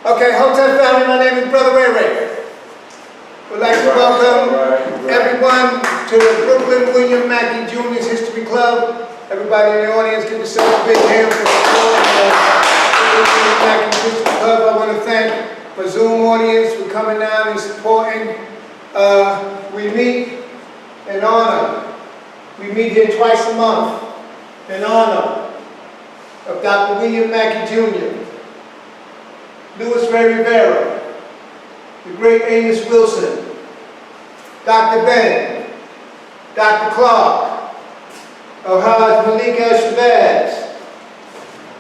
Okay, Hotel family, my name is Brother Ray. We'd like to welcome everyone to the Brooklyn William Mackey Jr.'s History Club. Everybody in the audience, give yourself a big hand for supporting the William Mackey History Club. I want to thank my Zoom audience for coming down and supporting. We meet in honor. We meet here twice a month in honor of Dr. William Mackey Jr., Louis Ray Rivera, the great Amos Wilson, Dr. Ben, Dr. Clark, Alhaj Malik El-Shabazz,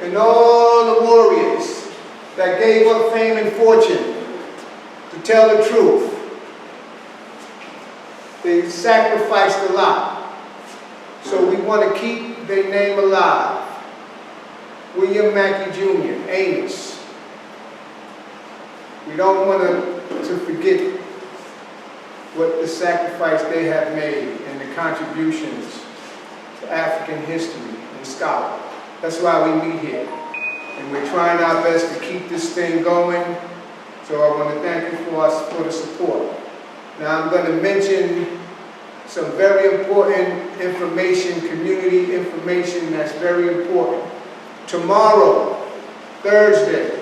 and all the warriors that gave up fame and fortune to tell the truth. They sacrificed a lot, so we want to keep their name alive. William Mackey Jr., Amos. We don't want to forget what the sacrifice they have made and the contributions to African history and scholarship. That's why we meet here. And we're trying our best to keep this thing going. So I want to thank you for the support. Now I'm going to mention some very important information, community information that's very important. Tomorrow, Thursday,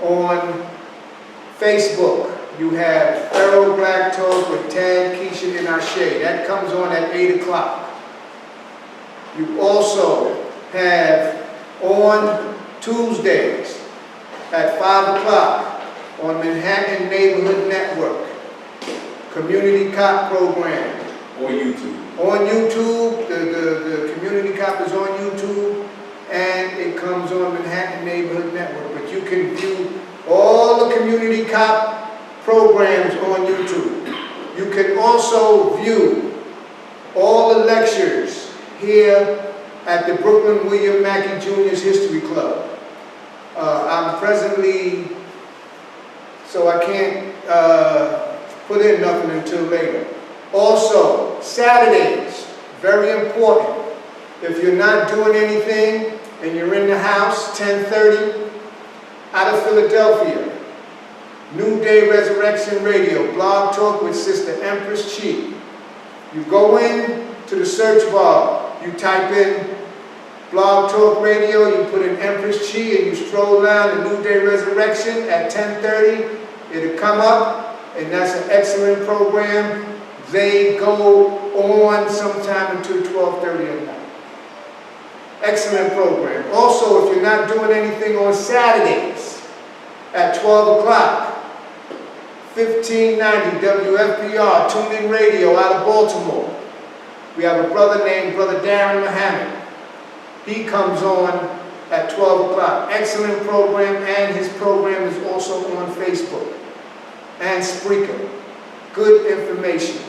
on Facebook, you have Thorough Black Talk with Tad, Keisha, and Ashe. That comes on at 8 o'clock. You also have on Tuesdays at 5 o'clock on Manhattan Neighborhood Network, Community Cop Program. On YouTube. On YouTube, the Community Cop is on YouTube, and it comes on Manhattan Neighborhood Network. But you can view all the Community Cop programs on YouTube. You can also view all the lectures here at the Brooklyn William Mackey Jr.'s History Club. I'm presently, so I can't put in nothing until later. Also, Saturdays, very important. If you're not doing anything and you're in the house, 10:30, out of Philadelphia, New Day Resurrection Radio, Blog Talk with Sister Empress Chi. You go in to the search bar, you type in Blog Talk Radio, you put in Empress Chi, and you scroll down to New Day Resurrection at 10:30. It'll come up, and that's an excellent program. They go on sometime until 12:30 at night. Excellent program. Also, if you're not doing anything on Saturdays at 12 o'clock, 1590 WFPR, TuneIn Radio out of Baltimore. We have a brother named Brother Darren Muhammad. He comes on at 12 o'clock. Excellent program, and his program is also on Facebook and Spreaker. Good information.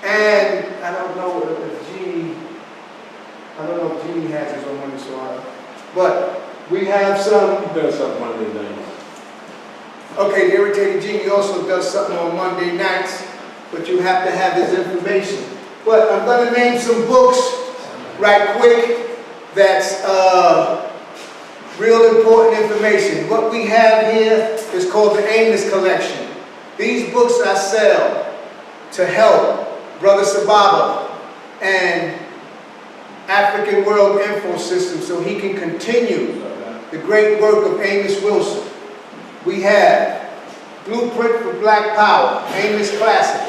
And I don't know if Jeannie has his on Monday, but we have some. He does something Monday nights. Okay, the Irritated Genie also does something on Monday nights, but you have to have his information. But I'm going to name some books right quick that's real important information. What we have here is called the Amos Collection. These books I sell to help Brother Sababa and African World Info System so he can continue the great work of Amos Wilson. We have Blueprint for Black Power, Amos Classic.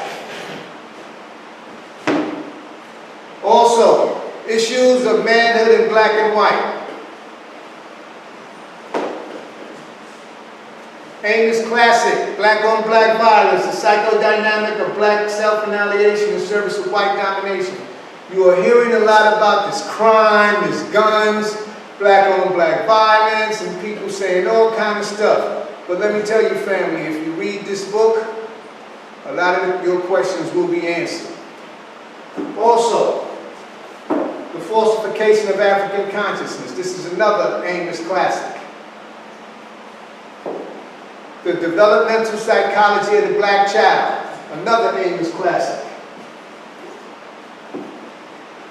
Also, Issues of Manhood in Black and White. Amos Classic, Black on Black Violence, the Psychodynamic of Black Self-Annihilation in Service of White Domination. You are hearing a lot about this crime, this guns, black on black violence, and people saying all kind of stuff. But let me tell you, family, if you read this book, a lot of your questions will be answered. Also, The Falsification of African Consciousness. This is another Amos classic. The Developmental Psychology of the Black Child. Another Amos classic.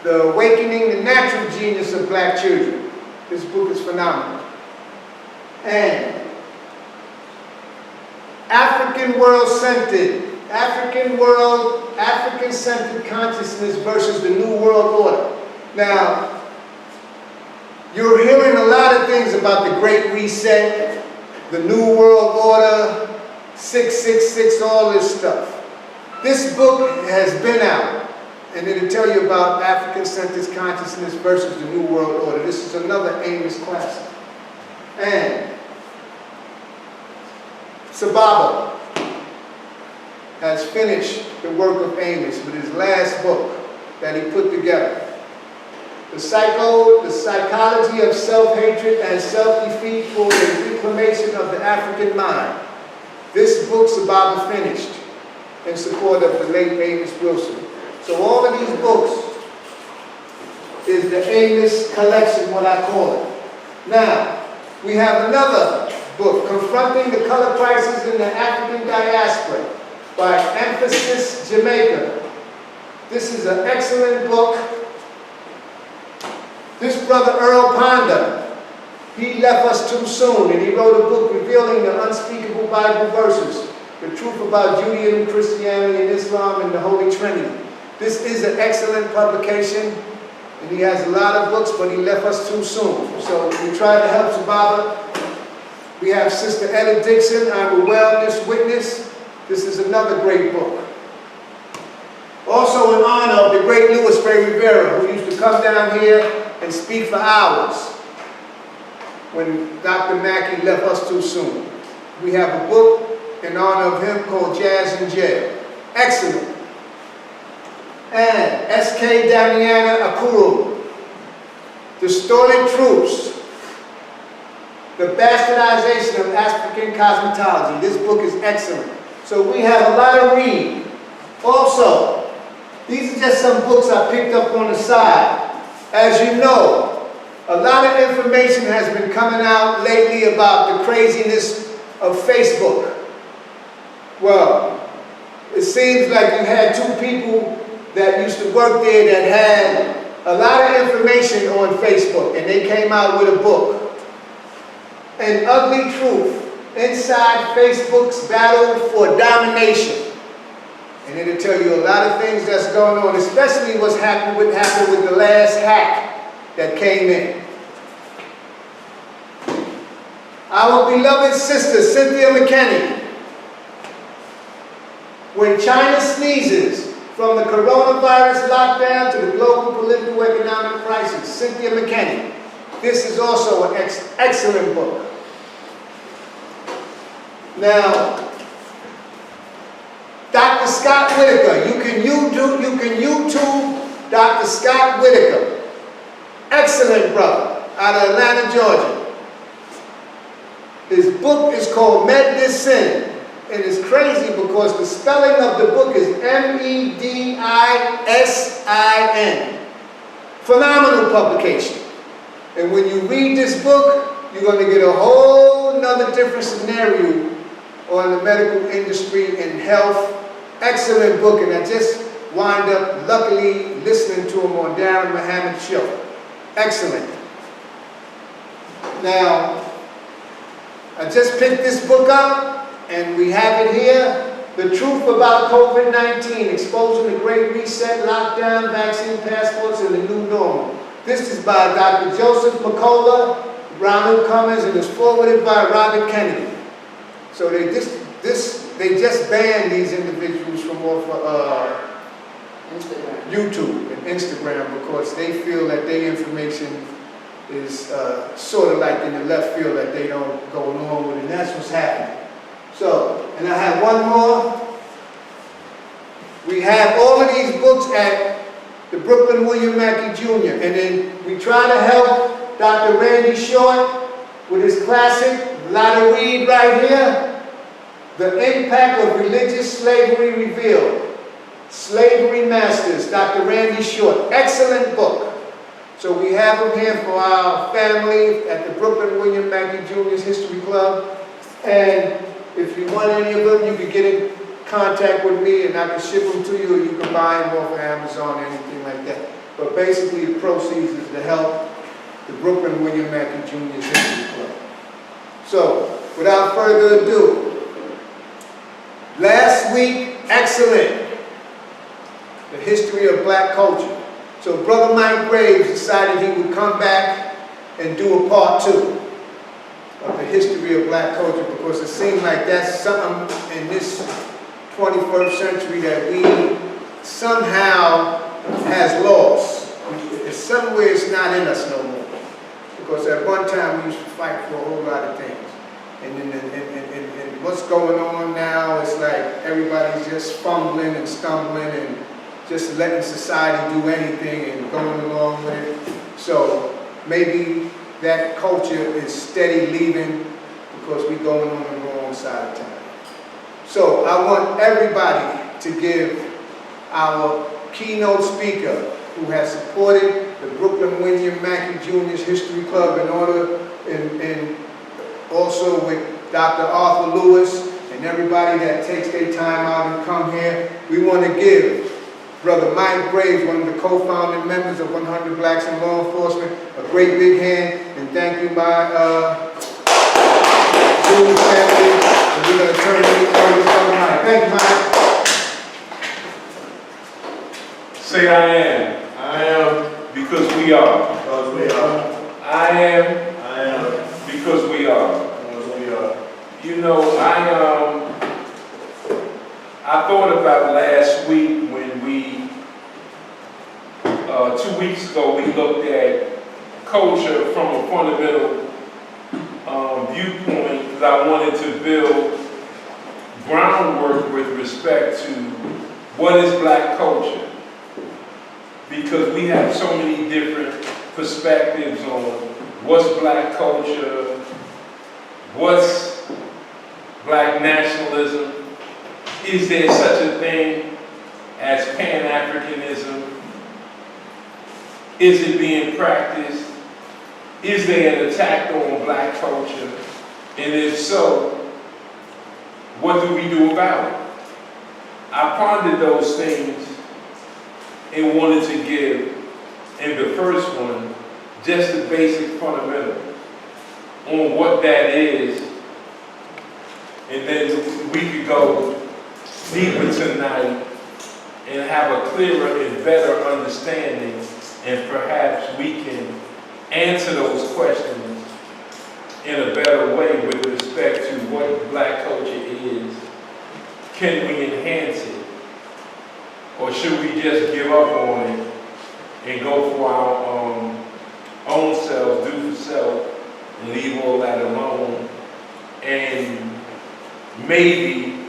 The Awakening the Natural Genius of Black Children. This book is phenomenal. And African world-centered, African-centered consciousness versus the New World Order. Now, you're hearing a lot of things about the Great Reset, the New World Order, 666, all this stuff. This book has been out, and it'll tell you about African-centered consciousness versus the New World Order. This is another Amos classic. And Sababa has finished the work of Amos with his last book that he put together. The psychology of self-hatred and self-defeat for the reclamation of the African mind. This book Sababa finished in support of the late Amos Wilson. So all of these books is the Amos collection, what I call it. Now, we have another book, Confronting the Color Crisis in the African Diaspora, by Emphasis Jamaica. This is an excellent book. This brother Earl Ponder, he left us too soon, and he wrote a book revealing the unspeakable Bible verses, the truth about Judaism, Christianity, and Islam, and the Holy Trinity. This is an excellent publication, and he has a lot of books, but he left us too soon. So we try to help Sababa. We have Sister Etta Dixon, I'm a Wellness Witness. This is another great book. Also in honor of the great Louis Ray Rivera, who used to come down here and speak for hours when Dr. Mackey left us too soon. We have a book in honor of him called Jazz in Jail. Excellent. And S.K. Damiana Akuru, Distorted Truths, The Bastardization of African Cosmetology. This book is excellent. So we have a lot of read. Also, these are just some books I picked up on the side. As you know, a lot of information has been coming out lately about the craziness of Facebook. Well, it seems like you had two people that used to work there that had a lot of information on Facebook, and they came out with a book. An Ugly Truth, Inside Facebook's Battle for Domination. And it'll tell you a lot of things that's going on, especially what's happened with the last hack that came in. Our beloved sister, Cynthia McKinney. When China sneezes, from the coronavirus lockdown to the global political economic crisis, Cynthia McKinney. This is also an excellent book. Now, Dr. Scott Whitaker, you can YouTube Dr. Scott Whitaker. Excellent brother, out of Atlanta, Georgia. His book is called Medicine, and it's crazy because the spelling of the book is Medicin. Phenomenal publication. And when you read this book, you're going to get a whole nother different scenario on the medical industry and health. Excellent book, and I just wind up luckily listening to him on Darren Muhammad's show. Excellent. Now, I just picked this book up, and we have it here. The Truth About COVID-19, Exposing the Great Reset, Lockdown, Vaccine Passports, and the New Normal. This is by Dr. Joseph McCullough, Ronald Cummins, and is forwarded by Robert Kennedy. So they just banned these individuals from off YouTube and Instagram because they feel that their information is sort of like in the left field that they don't go along with, and that's what's happening. So, and I have one more. We have all of these books at the Brooklyn William Mackey Jr. And then we try to help Dr. Randy Short with his classic, a lot of read right here, The Impact of Religious Slavery Revealed. Slavery Masters, Dr. Randy Short. Excellent book. So we have them here for our family at the Brooklyn William Mackey Jr.'s History Club. And if you want any of them, you can get in contact with me and I can ship them to you, or you can buy them off of Amazon or anything like that. But basically the proceeds is to help the Brooklyn William Mackey Jr.'s History Club. So, without further ado, week, excellent. The history of black culture. So Brother Mike Graves decided he would come back and do a part 2 of the history of black culture, because it seemed like that's something in this 21st century that we somehow has lost. It's somewhere it's not in us no more. Because at one time we used to fight for a whole lot of things. And what's going on now is like everybody's just fumbling and stumbling and just letting society do anything and going along with it. So maybe that culture is steady leaving because we're going on the wrong side of time. So I want everybody to give our keynote speaker who has supported the Brooklyn William Mackey Jr.'s History Club in order, and also with Dr. Arthur Lewis and everybody that takes their time out and come here. We want to give Brother Mike Graves, one of the co-founding members of 100 Blacks in Law Enforcement, a great big hand, and thank you, my Jewish family. And we're going to turn it over to Brother Mike. Thank you, Mike. Say I am. I am because we are. Because we are. I am. I am. Because we are. Because we are. You know, I thought about last week when we, 2 weeks ago, we looked at culture from a fundamental viewpoint, because I wanted to build groundwork with respect to what is black culture. Because we have so many different perspectives on what's black culture, what's black nationalism, is there such a thing as Pan-Africanism? Is it being practiced? Is there an attack on black culture? And if so, what do we do about it? I pondered those things and wanted to give, in the first one, just the basic fundamental on what that is, and then we could go deeper tonight and have a clearer and better understanding, and perhaps we can answer those questions in a better way with respect to what black culture is. Can we enhance it? Or should we just give up on it and go for our own selves, do for self, and leave all that alone? And maybe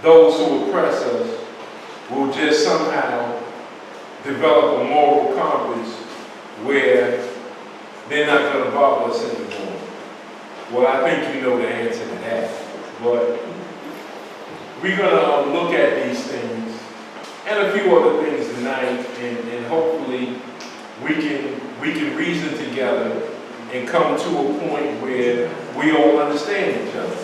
those who oppress us will just somehow develop a moral compass where they're not going to bother us anymore. Well, I think you know the answer to that. But we're going to look at these things and a few other things tonight, and hopefully we can reason together and come to a point where we all understand each other.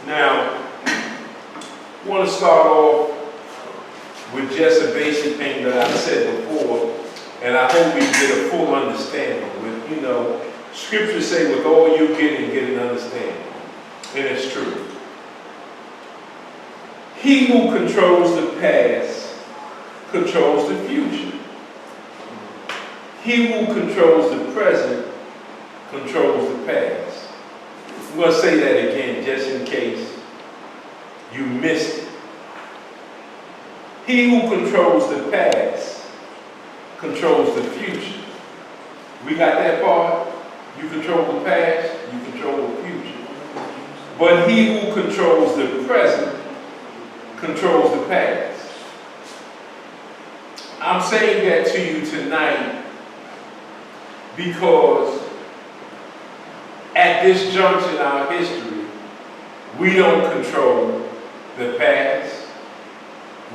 Now, I want to start off with just a basic thing that I said before, and I hope we get a full understanding. With, you know, scriptures say, with all you get an understanding. And it's true. He who controls the past controls the future. He who controls the present controls the past. I'm going to say that again just in case you missed it. He who controls the past controls the future. We got that part? You control the past, you control the future. But he who controls the present controls the past. I'm saying that to you tonight because at this juncture in our history, we don't control the past,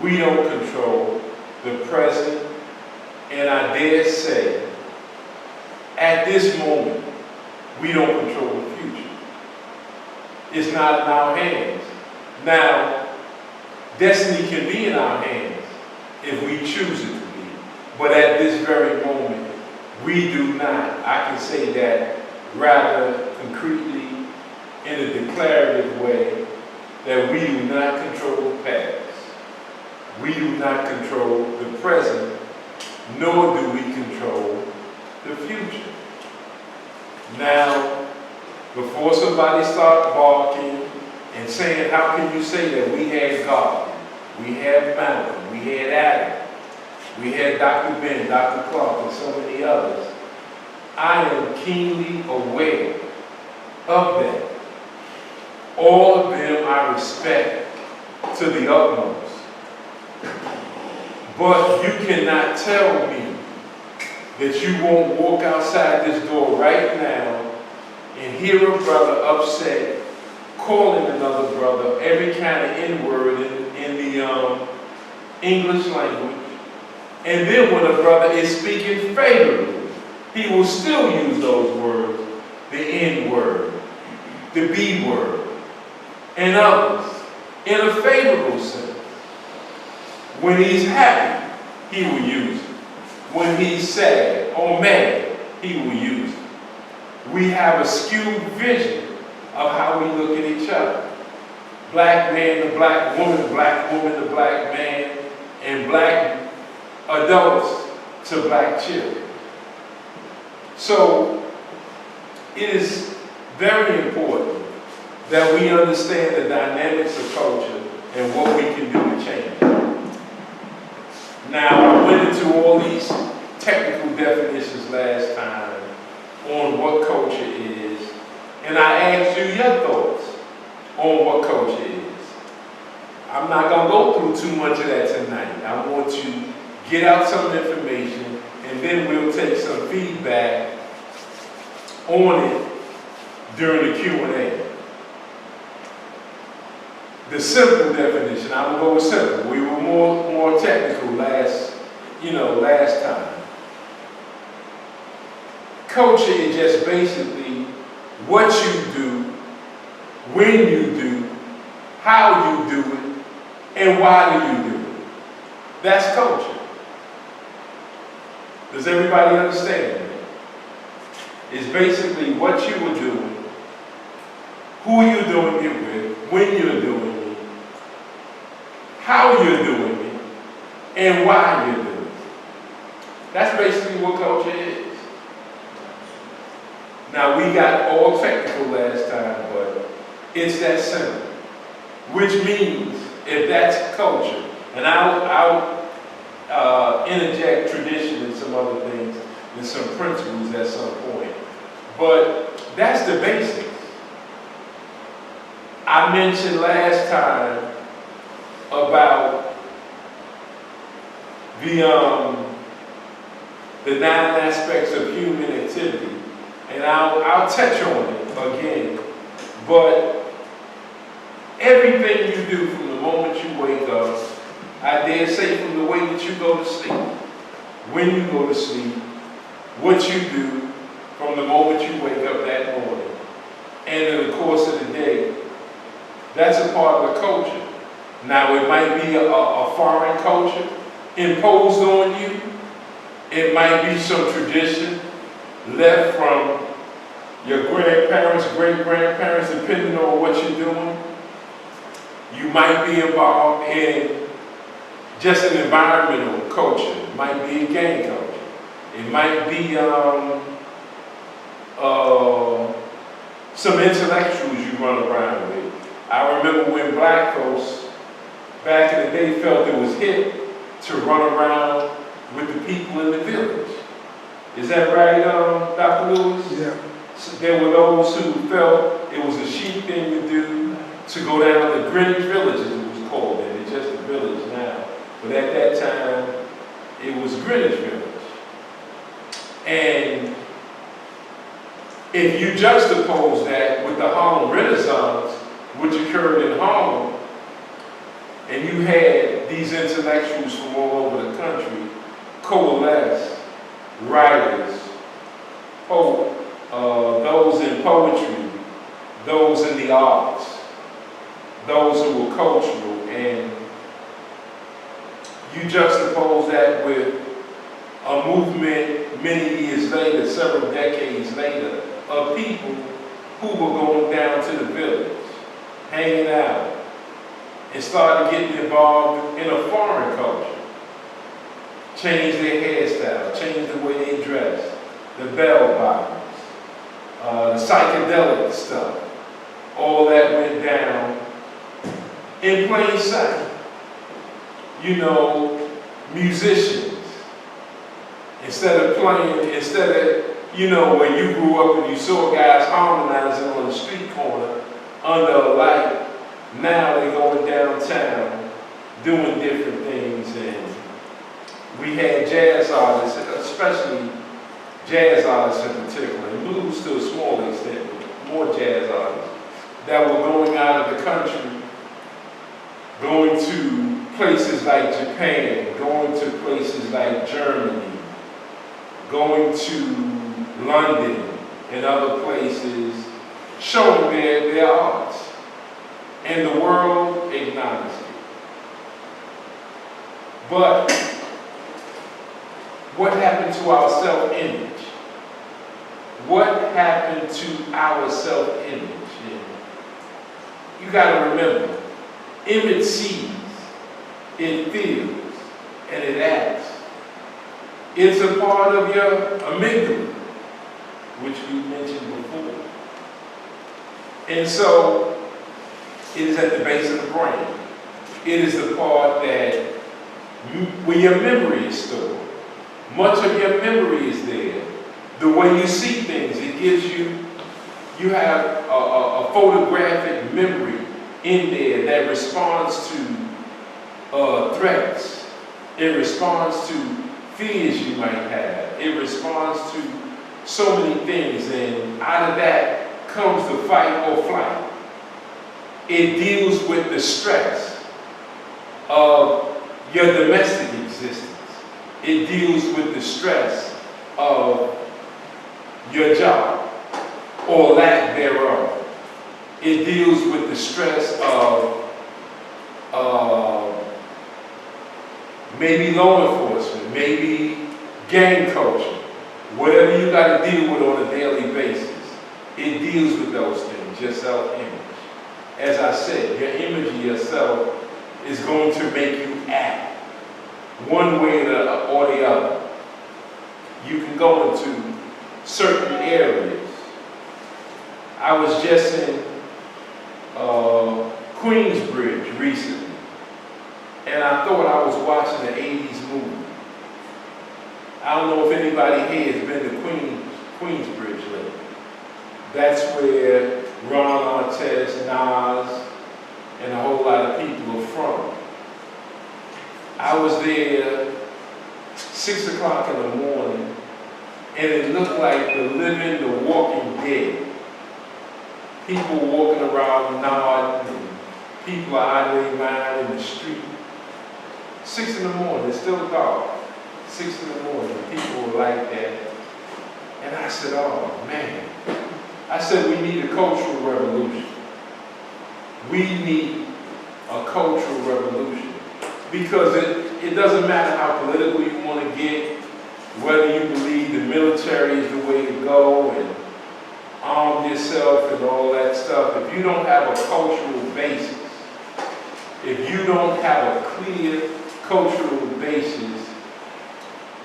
we don't control the present, and I dare say, at this moment, we don't control the future. It's not in our hands. Now, destiny can be in our hands if we choose it to be. But at this very moment, we do not. I can say that rather concretely in a declarative way that we do not control the past. We do not control the present, nor do we control the future. Now, before somebody starts barking and saying, how can you say that? We had God, we had Malcolm, we had Adam, we had Dr. Ben, Dr. Clark, and so many others. I am keenly aware of that. All of them I respect to the utmost. But you cannot tell me that you won't walk outside this door right now and hear a brother upset, calling another brother every kind of N-word in the English language. And then when a brother is speaking favorably, he will still use those words, the N-word, the B-word, and others, in a favorable sense. When he's happy, he will use it. When he's sad or mad, he will use it. We have a skewed vision of how we look at each other. Black man to black woman to black man, and black adults to black children. So, it is very important that we understand the dynamics of culture and what we can do to change it. Now, I went into all these technical definitions last time on what culture is, and I asked you your thoughts on what culture is. I'm not going to go through too much of that tonight. I want to get out some information, and then we'll take some feedback on it during the Q&A. The simple definition, I will go with simple. We were more technical last time. Culture is just basically what you do, when you do, how you do it, and why do you do it. That's culture. Does everybody understand that? It's basically what you were doing, who you're doing it with, when you're doing it, how you're doing it, and why you're doing it. That's basically what culture is. Now, we got all technical last time, but it's that simple. Which means, if that's culture, and I'll interject tradition and some other things and some principles at some point, but that's the basics. I mentioned last time about the 9 aspects of human activity, and I'll touch on it again. But everything you do from the moment you wake up, I dare say from the way that you go to sleep, when you go to sleep, what you do from the moment you wake up that morning, and in the course of the day, that's a part of the culture. Now, it might be a foreign culture imposed on you. It might be some tradition left from your grandparents, great-grandparents, depending on what you're doing. You might be involved in just an environmental culture. It might be a gang culture. It might be some intellectuals you run around with. I remember when black folks back in the day felt it was hip to run around with the people in the village. Is that right, Dr. Lewis? Yeah. So there were those who felt it was a chic thing to do to go down to Greenwich Village, as it was called, and it's just a village now. But at that time, it was Greenwich Village. And if you juxtapose that with the Harlem Renaissance, which occurred in Harlem, and you had these intellectuals from all over the country coalesce, writers, those in poetry, those in the arts, those who were cultural, and you juxtapose that with a movement many years later, several decades later, of people who were going down to the village, hanging out, and started getting involved in a foreign culture. Changed their hairstyle, changed the way they dressed, the bell bottoms, the psychedelic stuff. All that went down in plain sight. You know, musicians, instead of, you know, when you grew up and you saw guys harmonizing on the street corner under a light, now they're going downtown doing different things. And we had jazz artists, especially jazz artists in particular, and blues to a small extent, but more jazz artists, that were going out of the country, going to places like Japan, going to places like Germany, going to London and other places, showing their arts. And the world acknowledged it. But what happened to our self-image? What happened to our self-image? You gotta remember, image sees, it feels, and it acts. It's a part of your amygdala, which we mentioned before. And so, it is at the base of the brain. It is the part that, where your memory is stored. Much of your memory is there. The way you see things, it gives you have a photographic memory in there that responds to threats. It responds to fears you might have. It responds to so many things, and out of that comes the fight or flight. It deals with the stress of your domestic existence. It deals with the stress of your job or lack thereof. It deals with the stress of maybe law enforcement, maybe gang culture, whatever you got to deal with on a daily basis. It deals with those things, your self-image. As I said, your image of yourself is going to make you act one way or the other. You can go into certain areas. I was just in Queensbridge recently, and I thought I was watching an 80s movie. I don't know if anybody here has been to Queensbridge lately. That's where Ron Artest, Nas, and a whole lot of people are from. I was there 6 o'clock in the morning, and it looked like the walking dead. People walking around nodding, and people are out of their mind in the street. 6 in the morning, it's still dark. 6 in the morning, people were like that. And I said, oh man. I said, we need a cultural revolution. We need a cultural revolution. Because it doesn't matter how political you want to get, whether you believe the military is the way to go and arm yourself and all that stuff. If you don't have a cultural basis, if you don't have a clear cultural basis,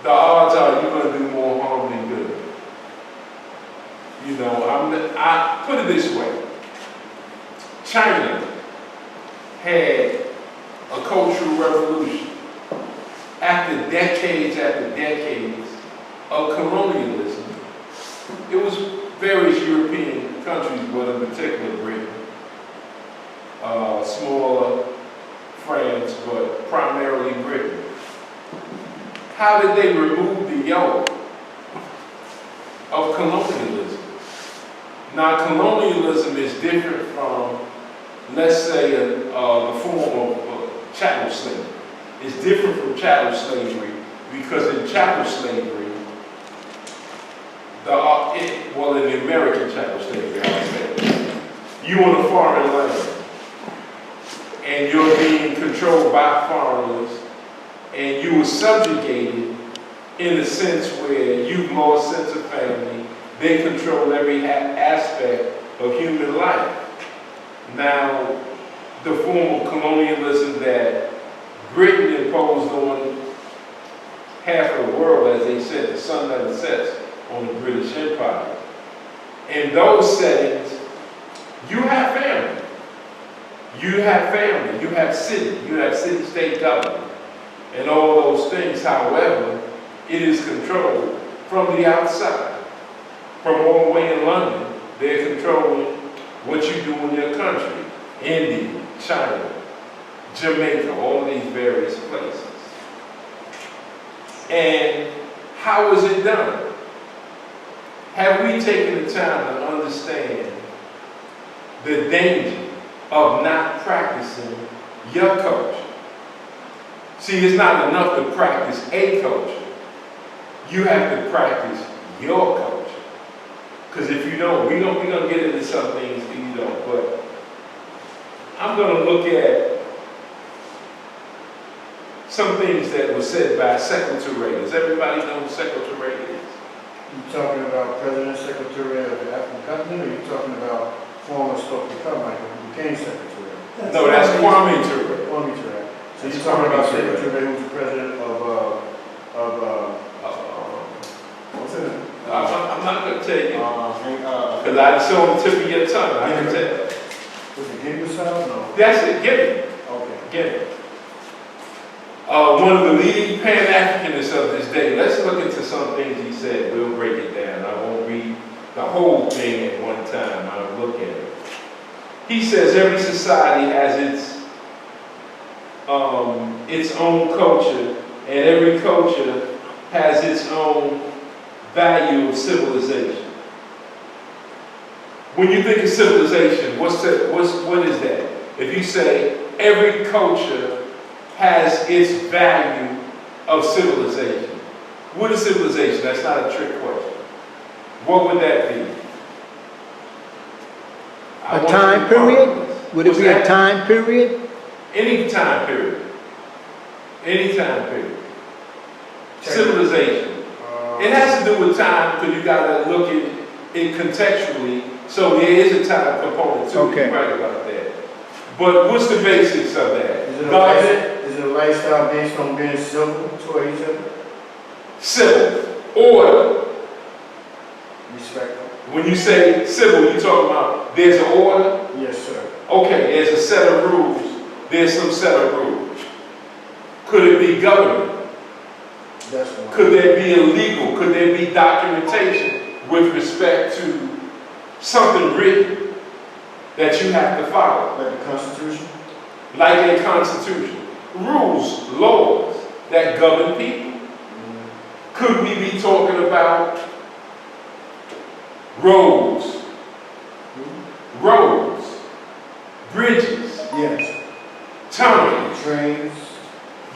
the odds are you're going to do more harm than good. You know, I put it this way. China had a cultural revolution after decades of colonialism. It was various European countries, but in particular Britain, smaller France, but primarily Britain. How did they remove the yoke of colonialism? Now, colonialism is different from, let's say, the form of chattel slavery. It's different from chattel slavery because in chattel slavery, in the American chattel slavery, I would say, you on a foreign land, and you're being controlled by foreigners, and you were subjugated in a sense where you've lost sense of family, they control every aspect of human life. Now, the form of colonialism that Britain imposed on half of the world, as they said, the sun never sets on the British Empire. In those settings, you have family. You have family, you have city-state government, and all those things. However, it is controlled from the outside. From all the way in London, they're controlling what you do in your country. India, China, Jamaica, all of these various places. And how is it done? Have we taken the time to understand the danger of not practicing your culture? See, it's not enough to practice a culture. You have to practice your culture. Because if you don't, we're going to get into some things if you don't, but I'm going to look at some things that were said by Secretary. Does everybody know who Secretary is? You talking about President Secretary of the African continent, or you talking about former Stokely Carmichael who became Secretary? No, that's Kwame Ture. Kwame Ture. So That's you're talking about Kwame Ture. Secretary who's the president of what's it? I'm not going to tell you, because I just on the tip of your tongue. I can tell. Was it Guinea-Bissau? No. That's it, get it. Okay. Get it. One of the leading Pan-Africanists of this day. Let's look into some things he said. We'll break it down. I won't read the whole thing at one time. I'll look at it. He says every society has its own culture, and every culture has its own value of civilization. When you think of civilization, what is that? If you say every culture has its value of civilization, what is civilization? That's not a trick question. What would that be? A time period? Would it be a time period? Any time period. Any time period. Civilization. It has to do with time because you got to look at it contextually. So there is a time component too. Okay. You're right about that. But what's the basics of that? Is it a lifestyle based on being civil to each other? Civil. Order. Respectful? When you say civil, you're talking about there's an order? Yes, sir. Okay, there's a set of rules. There's some set of rules. Could it be government? That's one. Could there be illegal? Could there be documentation with respect to something written that you have to follow? Like the Constitution? Like a constitution. Rules, laws that govern people. Could we be talking about roads? Roads, bridges, Yes. tunnels. Trains?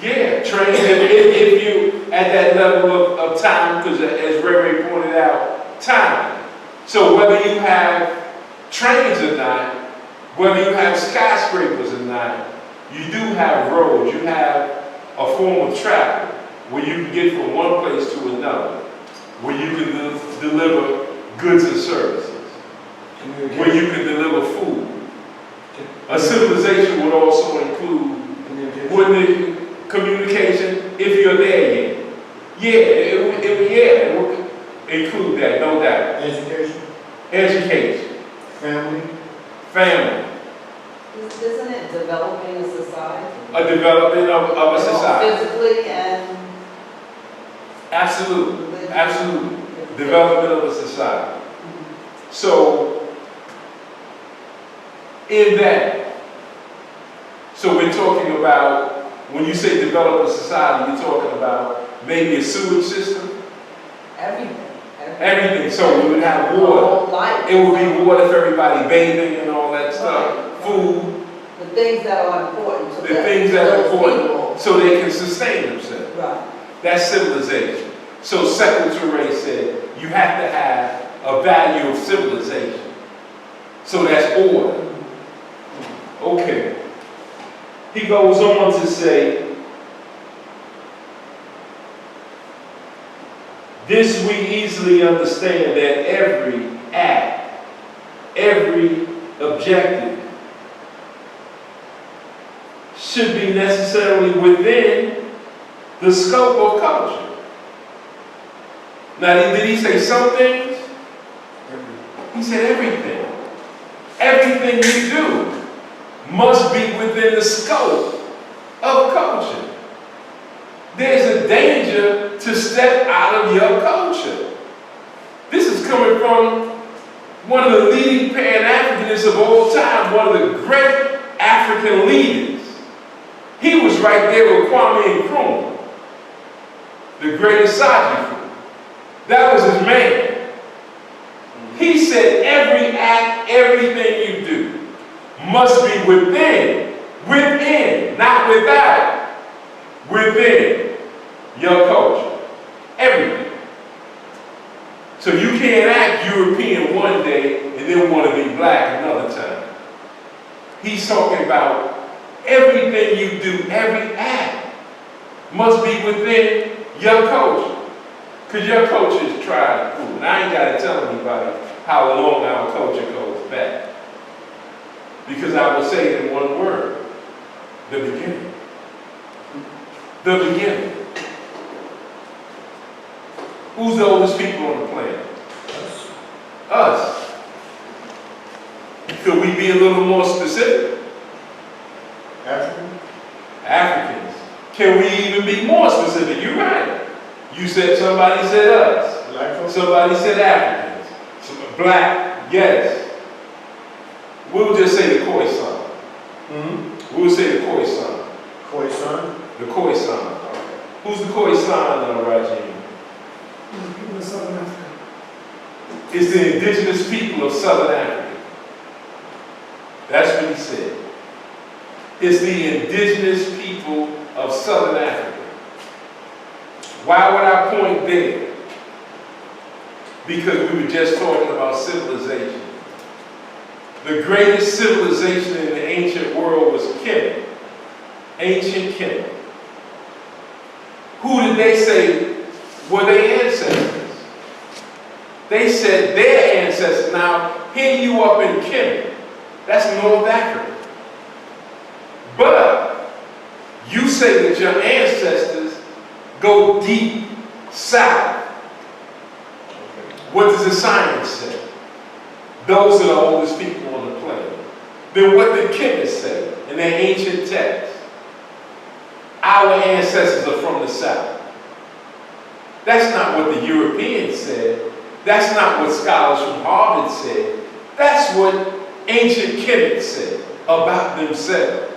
Yeah, trains, if you, at that level of time, because as Ray pointed out, time. So whether you have trains or not, whether you have skyscrapers or not, you do have roads, you have a form of travel where you can get from one place to another, where you can deliver goods and services, where you can deliver food. A civilization would also include, wouldn't it, communication, if you're there yet. Yeah, it would include that, no doubt. Education? Education, Family? family, Isn't it developing a society? a development of a society. Physically and Absolutely, absolutely. Development of a society. So, in that, so we're talking about, when you say develop a society, you're talking about maybe a sewage system, everything. everything. So we would have water. Life. It would be water for everybody bathing and all that stuff. Food, The things that are important to the things that are those important, people. so they can sustain themselves. Right. That's civilization. So Secretary said you have to have a value of civilization. So that's order. Okay. He goes on to say, This we easily understand that every act, every objective should be necessarily within the scope of culture. Now, did he say some things? He said everything. Everything you do must be within the scope of culture. There's a danger to step out of your culture. This is coming from one of the leading Pan-Africanists of all time, one of the great African leaders. He was right there with Kwame Nkrumah, the greatest Saji. That was his man. He said every act, everything you do must be within, not without, within your culture. Everything. So you can't act European one day and then want to be black another time. He's talking about everything you do, every act must be within your culture. Because your culture is tried and proven. I ain't got to tell anybody how long our culture goes back. Because I will say it in one word: the beginning. The beginning. Who's the oldest people on the planet? Us. Could we be a little more specific? Africans. Can we even be more specific? You're right. You said, somebody said us. Somebody said Africans. Black, yes. We'll just say the Khoisan. We'll say the Khoisan. Khoisan? The Khoisan. Who's the Khoisan, Rajin? It's the indigenous people of Southern Africa. That's what he said. It's the indigenous people of Southern Africa. Why would I point there? Because we were just talking about civilization. The greatest civilization in the ancient world was Kemet. Ancient Kemet. Who did they say were their ancestors? They said their ancestors. Now, here you up in Kemet. That's North Africa. But you say that your ancestors go deep south. What does the science say? Those are the oldest people on the planet. Then what did Kemet say in their ancient texts? Our ancestors are from the south. That's not what the Europeans said. That's not what scholars from Harvard said. That's what ancient Kemet said about themselves.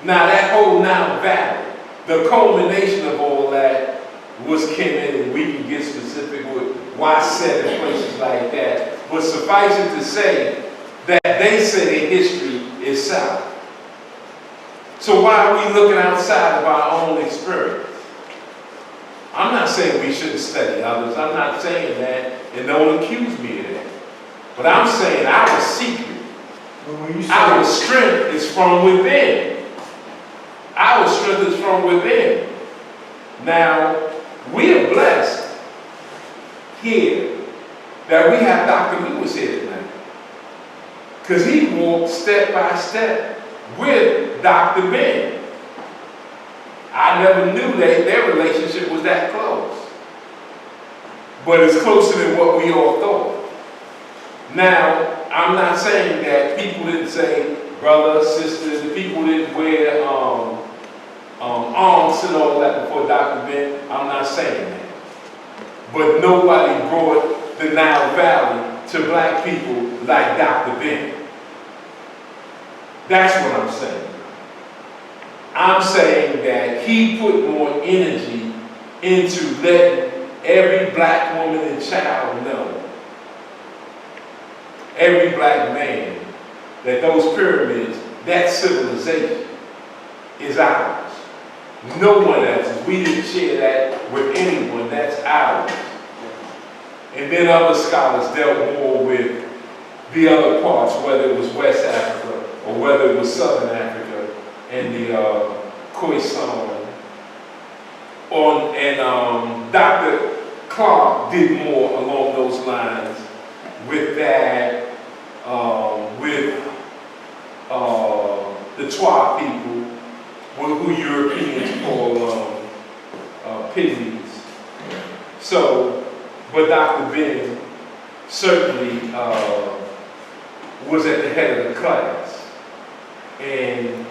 Now that whole Nile Valley, the culmination of all that was Kemet, and we can get specific with Waset and places like that. But suffice it to say that they say their history is south. So why are we looking outside of our own experience? I'm not saying we shouldn't study others. I'm not saying that, and don't accuse me of that. But I'm saying our secret, our strength is from within. Our strength is from within. Now, we are blessed here that we have Dr. Lewis here tonight. Because he walked step by step with Dr. Ben. I never knew that their relationship was that close. But it's closer than what we all thought. Now, I'm not saying that people didn't say brother, sister, the people didn't wear aunts and all that before Dr. Ben. I'm not saying that. But nobody brought the Nile Valley to black people like Dr. Ben. That's what I'm saying. I'm saying that he put more energy into letting every black woman and child know, every black man, that those pyramids, that civilization is ours. No one else's. We didn't share that with anyone. That's ours. And then other scholars dealt more with the other parts, whether it was West Africa or whether it was Southern Africa and the Khoisan. And Dr. Clark did more along those lines with that, with the Twa people, who Europeans call pygmies. So, but Dr. Ben certainly was at the head of the class. And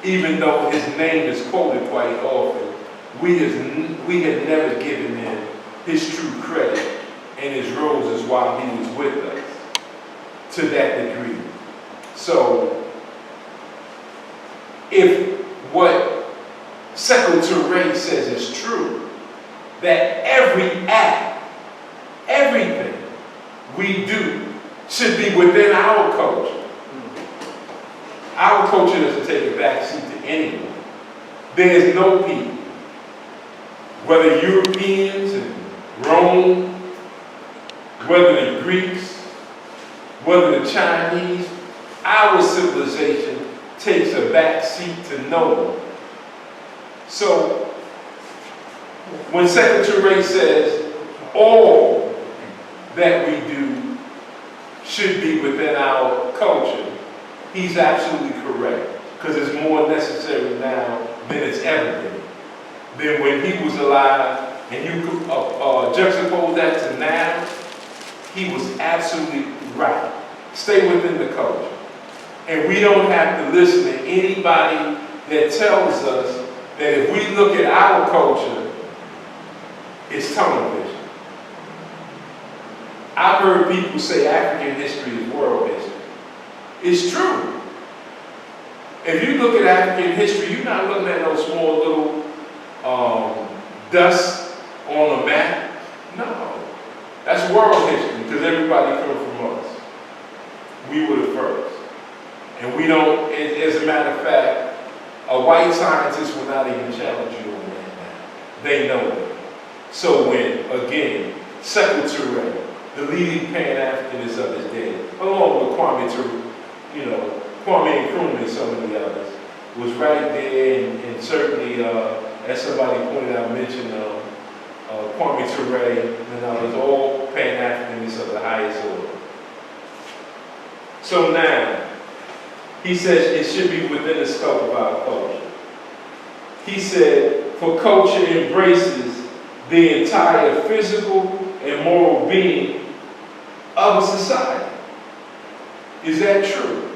even though his name is quoted quite often, we had never given him his true credit and his roses while he was with us to that degree. So, if what Secretary Wright says is true, that every act, everything we do should be within our culture. Our culture doesn't take a backseat to anyone. There is no people, whether Europeans and Rome, whether the Greeks, whether the Chinese, our civilization takes a backseat to no one. So, when Secretary Wright says all that we do should be within our culture, he's absolutely correct, because it's more necessary now than it's ever been. Than when he was alive, and you could juxtapose that to now, he was absolutely right. Stay within the culture. And we don't have to listen to anybody that tells us that if we look at our culture, it's tunnel vision. I've heard people say African history is world history. It's true. If you look at African history, you're not looking at no small little dust on a map. No. That's world history, because everybody comes from us. We were the first. And we don't, as a matter of fact, a white scientist will not even challenge you on that now. They know it. So when, again, Secretary, the leading Pan-Africanist of his day, along with Kwame Nkrumah and some of the others, was right there, and certainly, as somebody pointed out, mentioned Kwame Ture and others, all Pan-Africanists of the highest order. So now, he says it should be within the scope of our culture. He said, for culture embraces the entire physical and moral being of a society. Is that true?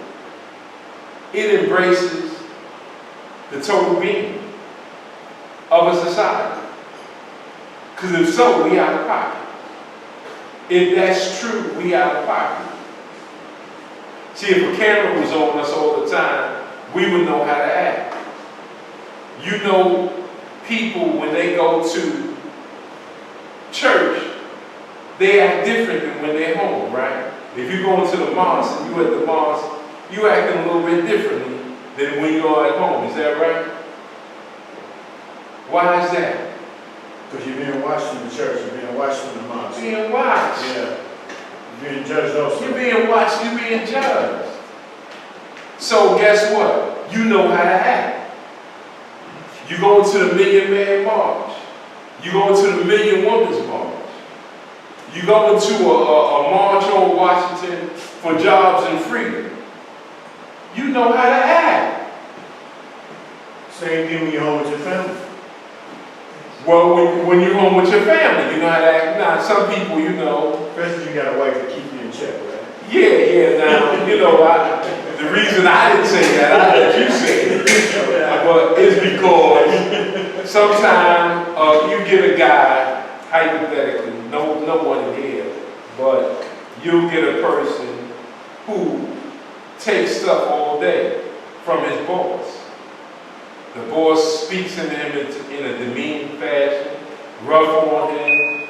It embraces the total being of a society. Because if so, we out of pocket. If that's true, we out of pocket. See, if a camera was on us all the time, we would know how to act. You know, people, when they go to church, they act different than when they're home, right? If you go into the mosque and you at the mosque, you acting a little bit differently than when you are at home. Is that right? Why is that? Because you're being watched in the church, you're being watched in the mosque. Being watched. Yeah. You're being judged also. You're being watched, you're being judged. So guess what? You know how to act. You go into the Million Man March. You go into the Million Women's March. You go into a march on Washington for jobs and freedom. You know how to act. Same thing when you're home with your family. Well, when you're home with your family, you know how to act. Now, some people, you know. Especially you got a wife to keep you in check, right? Yeah, now, you know, the reason I didn't say that, I let you say it. But it's because sometimes you get a guy, hypothetically, no one here, but you'll get a person who takes stuff all day from his boss. The boss speaks in him in a demeaning fashion, rough on him,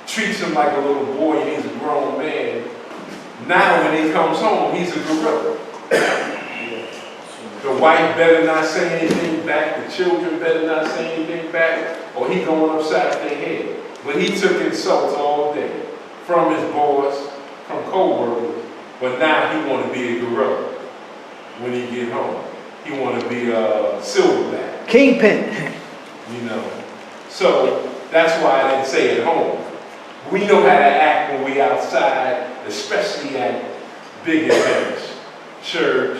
treats him like a little boy, and he's a grown man. Now when he comes home, he's a gorilla. The wife better not say anything back, the children better not say anything back, or he going upside their head. But he took insults all day from his boss, from co-workers, but now he want to be a gorilla when he get home. He want to be a silverback. Kingpin. You know. So that's why I didn't say at home. We know how to act when we outside, especially at big events, church,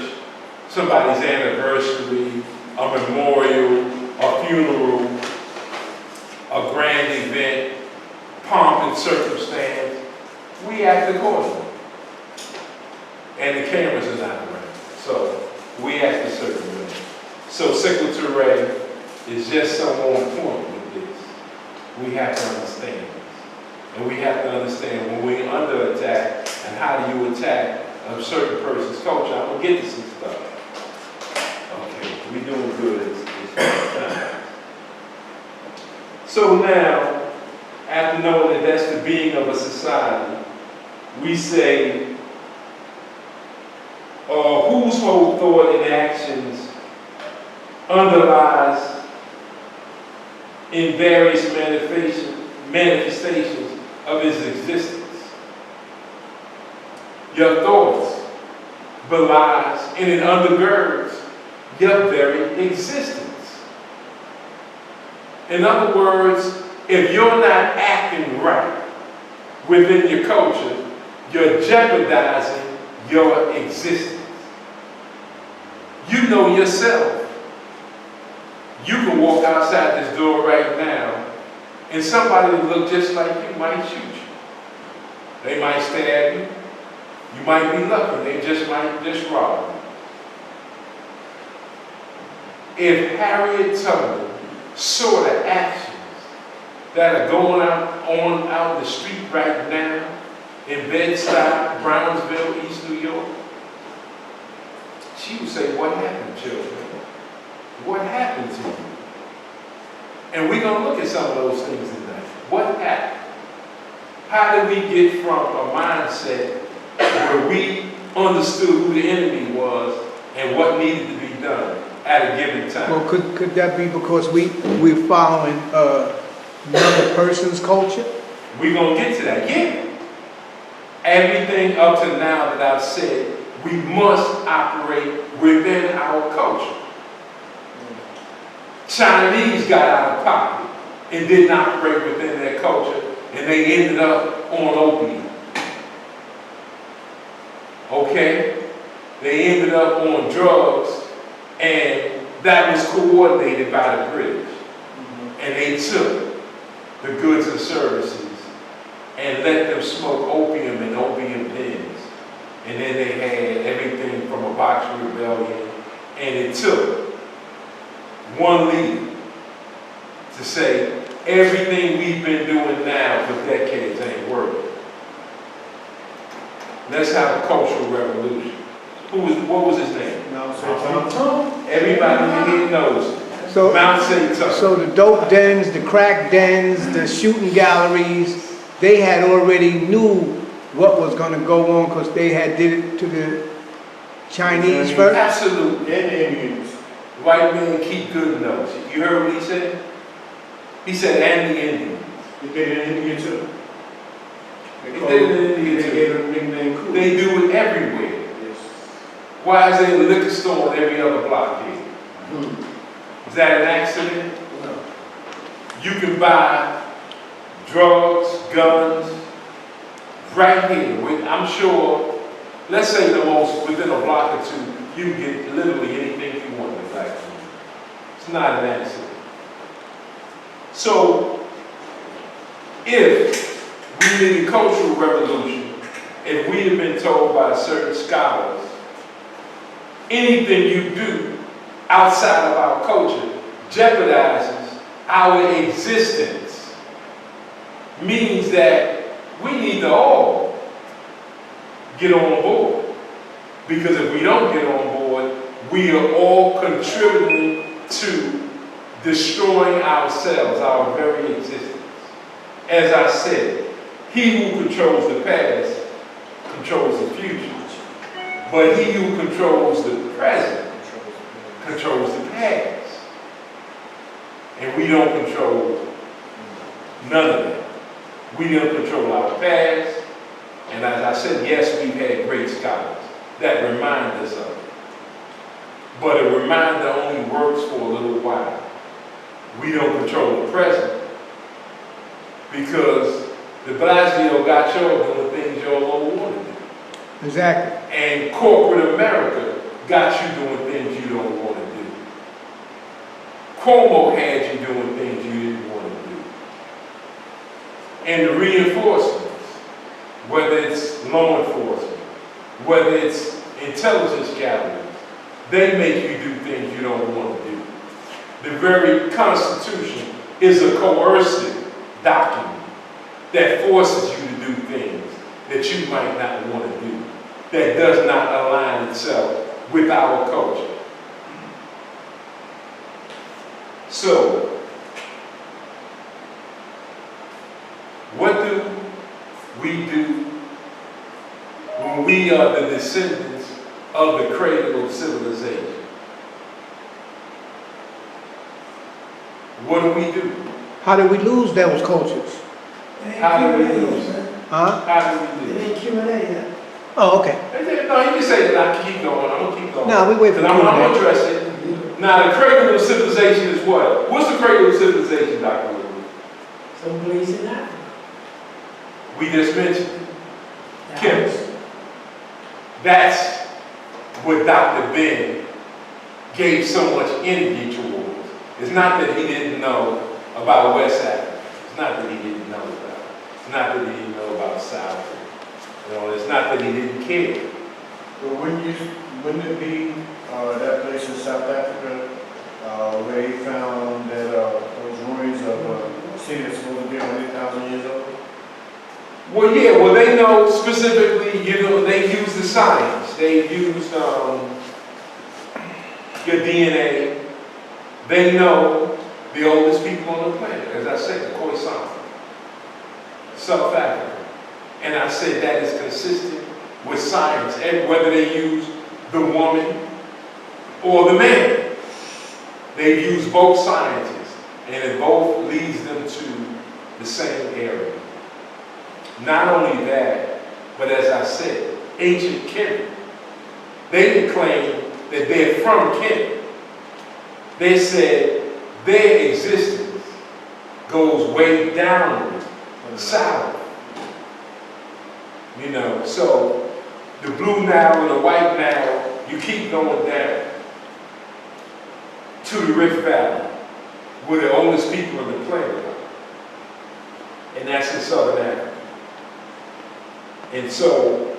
somebody's anniversary, a memorial, a funeral, a grand event, pomp and circumstance. We act accordingly. And the cameras are not around. So we act a certain way. So Secretary is just so on point with this. We have to understand this. And we have to understand when we're under attack and how do you attack a certain person's culture. I'm going to get to some stuff. Okay, we're doing good this time. So now, after knowing that that's the being of a society, we say, whose whole thought and actions underlies in various manifestations of his existence. Your thoughts belies and it undergirds your very existence. In other words, if you're not acting right within your culture, you're jeopardizing your existence. You know yourself. You can walk outside this door right now and somebody that look just like you might shoot you. They might stab you. You might be lucky. They might just rob you. If Harriet Tubman saw the actions that are going out the street right now in Bed-Stuy, Brownsville, East New York, she would say, what happened, children? What happened to you? And we're going to look at some of those things tonight. What happened? How did we get from a mindset where we understood who the enemy was and what needed to be done at a given time? Well, could that be because we're following another person's culture? We're going to get to that. Yeah. Everything up to now that I've said, we must operate within our culture. Chinese got out of pocket and didn't operate within their culture, and they ended up on opium. Okay? They ended up on drugs, and that was coordinated by the British. And they took the goods and services and let them smoke opium in opium dens. And then they had everything from a Boxer Rebellion, and it took one leader to say everything we've been doing now for decades ain't working. Let's have a cultural revolution. What was his name? Mao Zedong. Everybody in here knows it. Mao Zedong. So the dope dens, the crack dens, the shooting galleries, they had already knew what was going to go on because they had did it to the Chinese first. Absolutely. And the Indians. White men keep good notes. You heard what he said? He said, and the Indians. They did it in India too. They did it in India They too. gave them a nickname cool. They do it everywhere. Yes. Why is there a liquor store on every other block here? Is that an accident? No. You can buy drugs, guns, right here. I'm sure, let's say within a block or two, you can get literally anything you want in the black community. It's not an accident. So, if we did a cultural revolution, if we'd have been told by certain scholars, anything you do outside of our culture jeopardizes our existence, means that we need to all get on board. Because if we don't get on board, we are all contributing to destroying ourselves, our very existence. As I said, he who controls the past controls the future. But he who controls the present controls the past. And we don't control none of that. We don't control our past. And as I said, yes, we've had great scholars that remind us of it. But a reminder only works for a little while. We don't control the present because De Blasio got y'all doing things y'all don't want to do. Exactly. And corporate America got you doing things you don't want to do. Cuomo had you doing things you didn't want to do. And the reinforcements, whether it's law enforcement, whether it's intelligence gatherings, they make you do things you don't want to do. The very Constitution is a coercive document that forces you to do things that you might not want to do, that does not align itself with our culture. So, what do we do when we are the descendants of the cradle of civilization? What do we do? How do we lose those cultures? How do we lose it? Huh? How do we do it? Q&A yet. Oh, okay. No, you can say that. I keep going. I'm gonna keep going. No, we wait for I'm Q&A. interested. Now, the cradle of civilization is what? What's the cradle of civilization, Dr. Lee? Some place in Africa. We just mentioned it. That Kim. was- That's what Dr. Ben gave so much energy towards. It's not that he didn't know about West Africa. It's not that he didn't know about it. It's not that he didn't know about South. It's not that he didn't care. But wouldn't it be that place in South Africa where he found that those ruins of a city that's supposed to be 100,000 years old? Well, yeah, well, they know specifically, they use the science. They used your DNA. They know the oldest people on the planet, as I said, the Khoisan, South Africa. And I said that is consistent with science, and whether they use the woman or the man. They use both sciences, and it both leads them to the same area. Not only that, but as I said, ancient Kemet. They didn't claim that they're from Kemet. They said their existence goes way down south. So the blue Nile and the white Nile, you keep going down to the Rift Valley, where the oldest people on the planet are. And that's in Southern Africa. And so,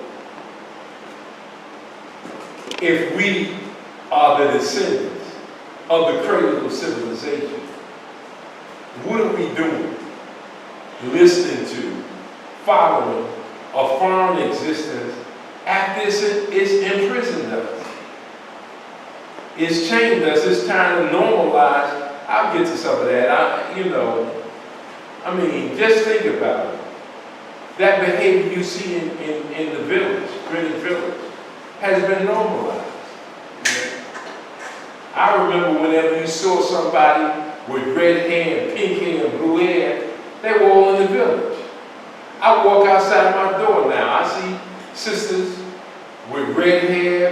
if we are the descendants of the cradle of civilization, what are we doing? Listening to, following a foreign existence after it's imprisoned us. It's chained us. It's trying to normalize. I'll get to some of that. Just think about it. That behavior you see in the village, Greenwich Village, has been normalized. I remember whenever you saw somebody with red hair and pink hair and blue hair, they were all in the village. I walk outside my door now, I see sisters with red hair,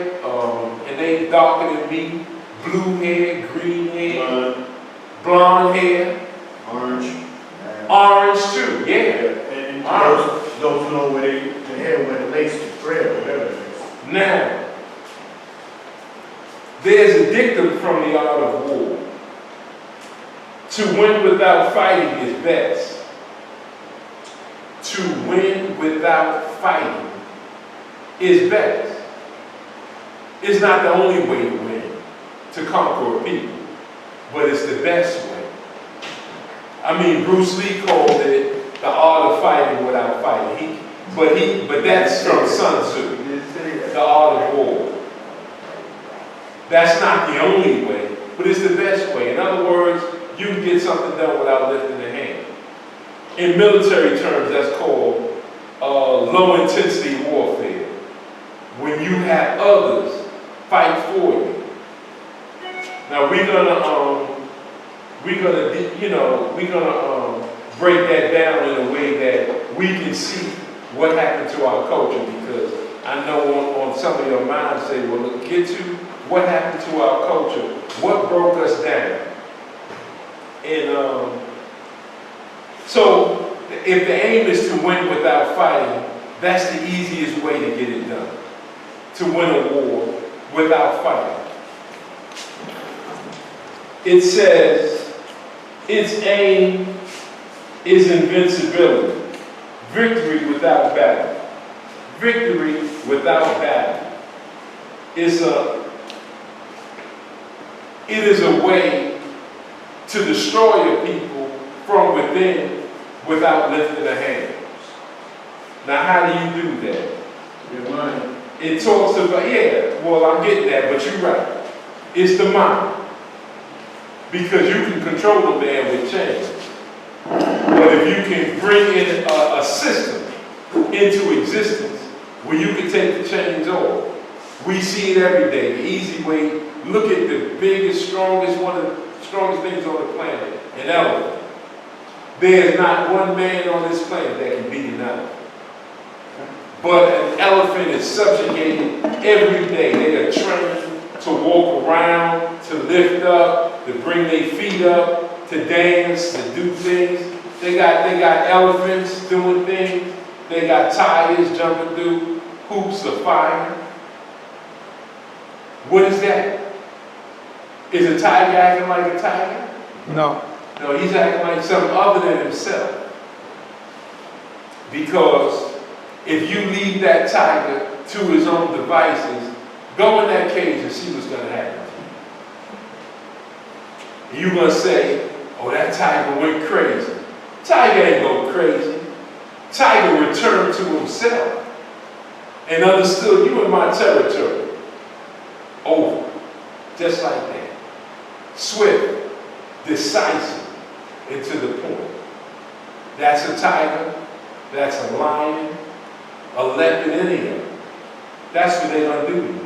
and they darker than me, blue hair, green hair, blonde hair, orange too, yeah. And those who know where the hair where the lace is thread, whatever it is. Now, there's a dictum from the art of war. To win without fighting is best. To win without fighting is best. It's not the only way to win, to conquer a people, but it's the best way. Bruce Lee called it the art of fighting without fighting. But that's from Sun Tzu, the art of war. That's not the only way, but it's the best way. In other words, you can get something done without lifting a hand. In military terms, that's called low-intensity warfare. When you have others fight for you. Now we're gonna break that down in a way that we can see what happened to our culture, because I know on some of your minds say, well, look, get to what happened to our culture, what broke us down. And so if the aim is to win without fighting, that's the easiest way to get it done. To win a war without fighting. It says, its aim is invincibility. Victory without battle. Victory without battle. It is a way to destroy a people from within without lifting a hand. Now, how do you do that? Your mind. It talks about, yeah, well, I'm getting that, but you're right. It's the mind. Because you can control a man with chains. But if you can bring in a system into existence where you can take the chains off, we see it every day. The easy way, look at the biggest, strongest, one of the strongest things on the planet, an elephant. There's not one man on this planet that can beat an elephant. But an elephant is subjugated every day. They are trained to walk around, to lift up, to bring their feet up, to dance, to do things. They got elephants doing things. They got tigers jumping through hoops of fire. What is that? Is a tiger acting like a tiger? No. No, he's acting like something other than himself. Because if you leave that tiger to his own devices, go in that cage and see what's going to happen to you. You're going to say, oh, that tiger went crazy. Tiger ain't go crazy. Tiger returned to himself and understood you in my territory. Over. Just like that. Swift, decisive, and to the point. That's a tiger. That's a lion. A leopard, any of them. That's what they're going to do to you.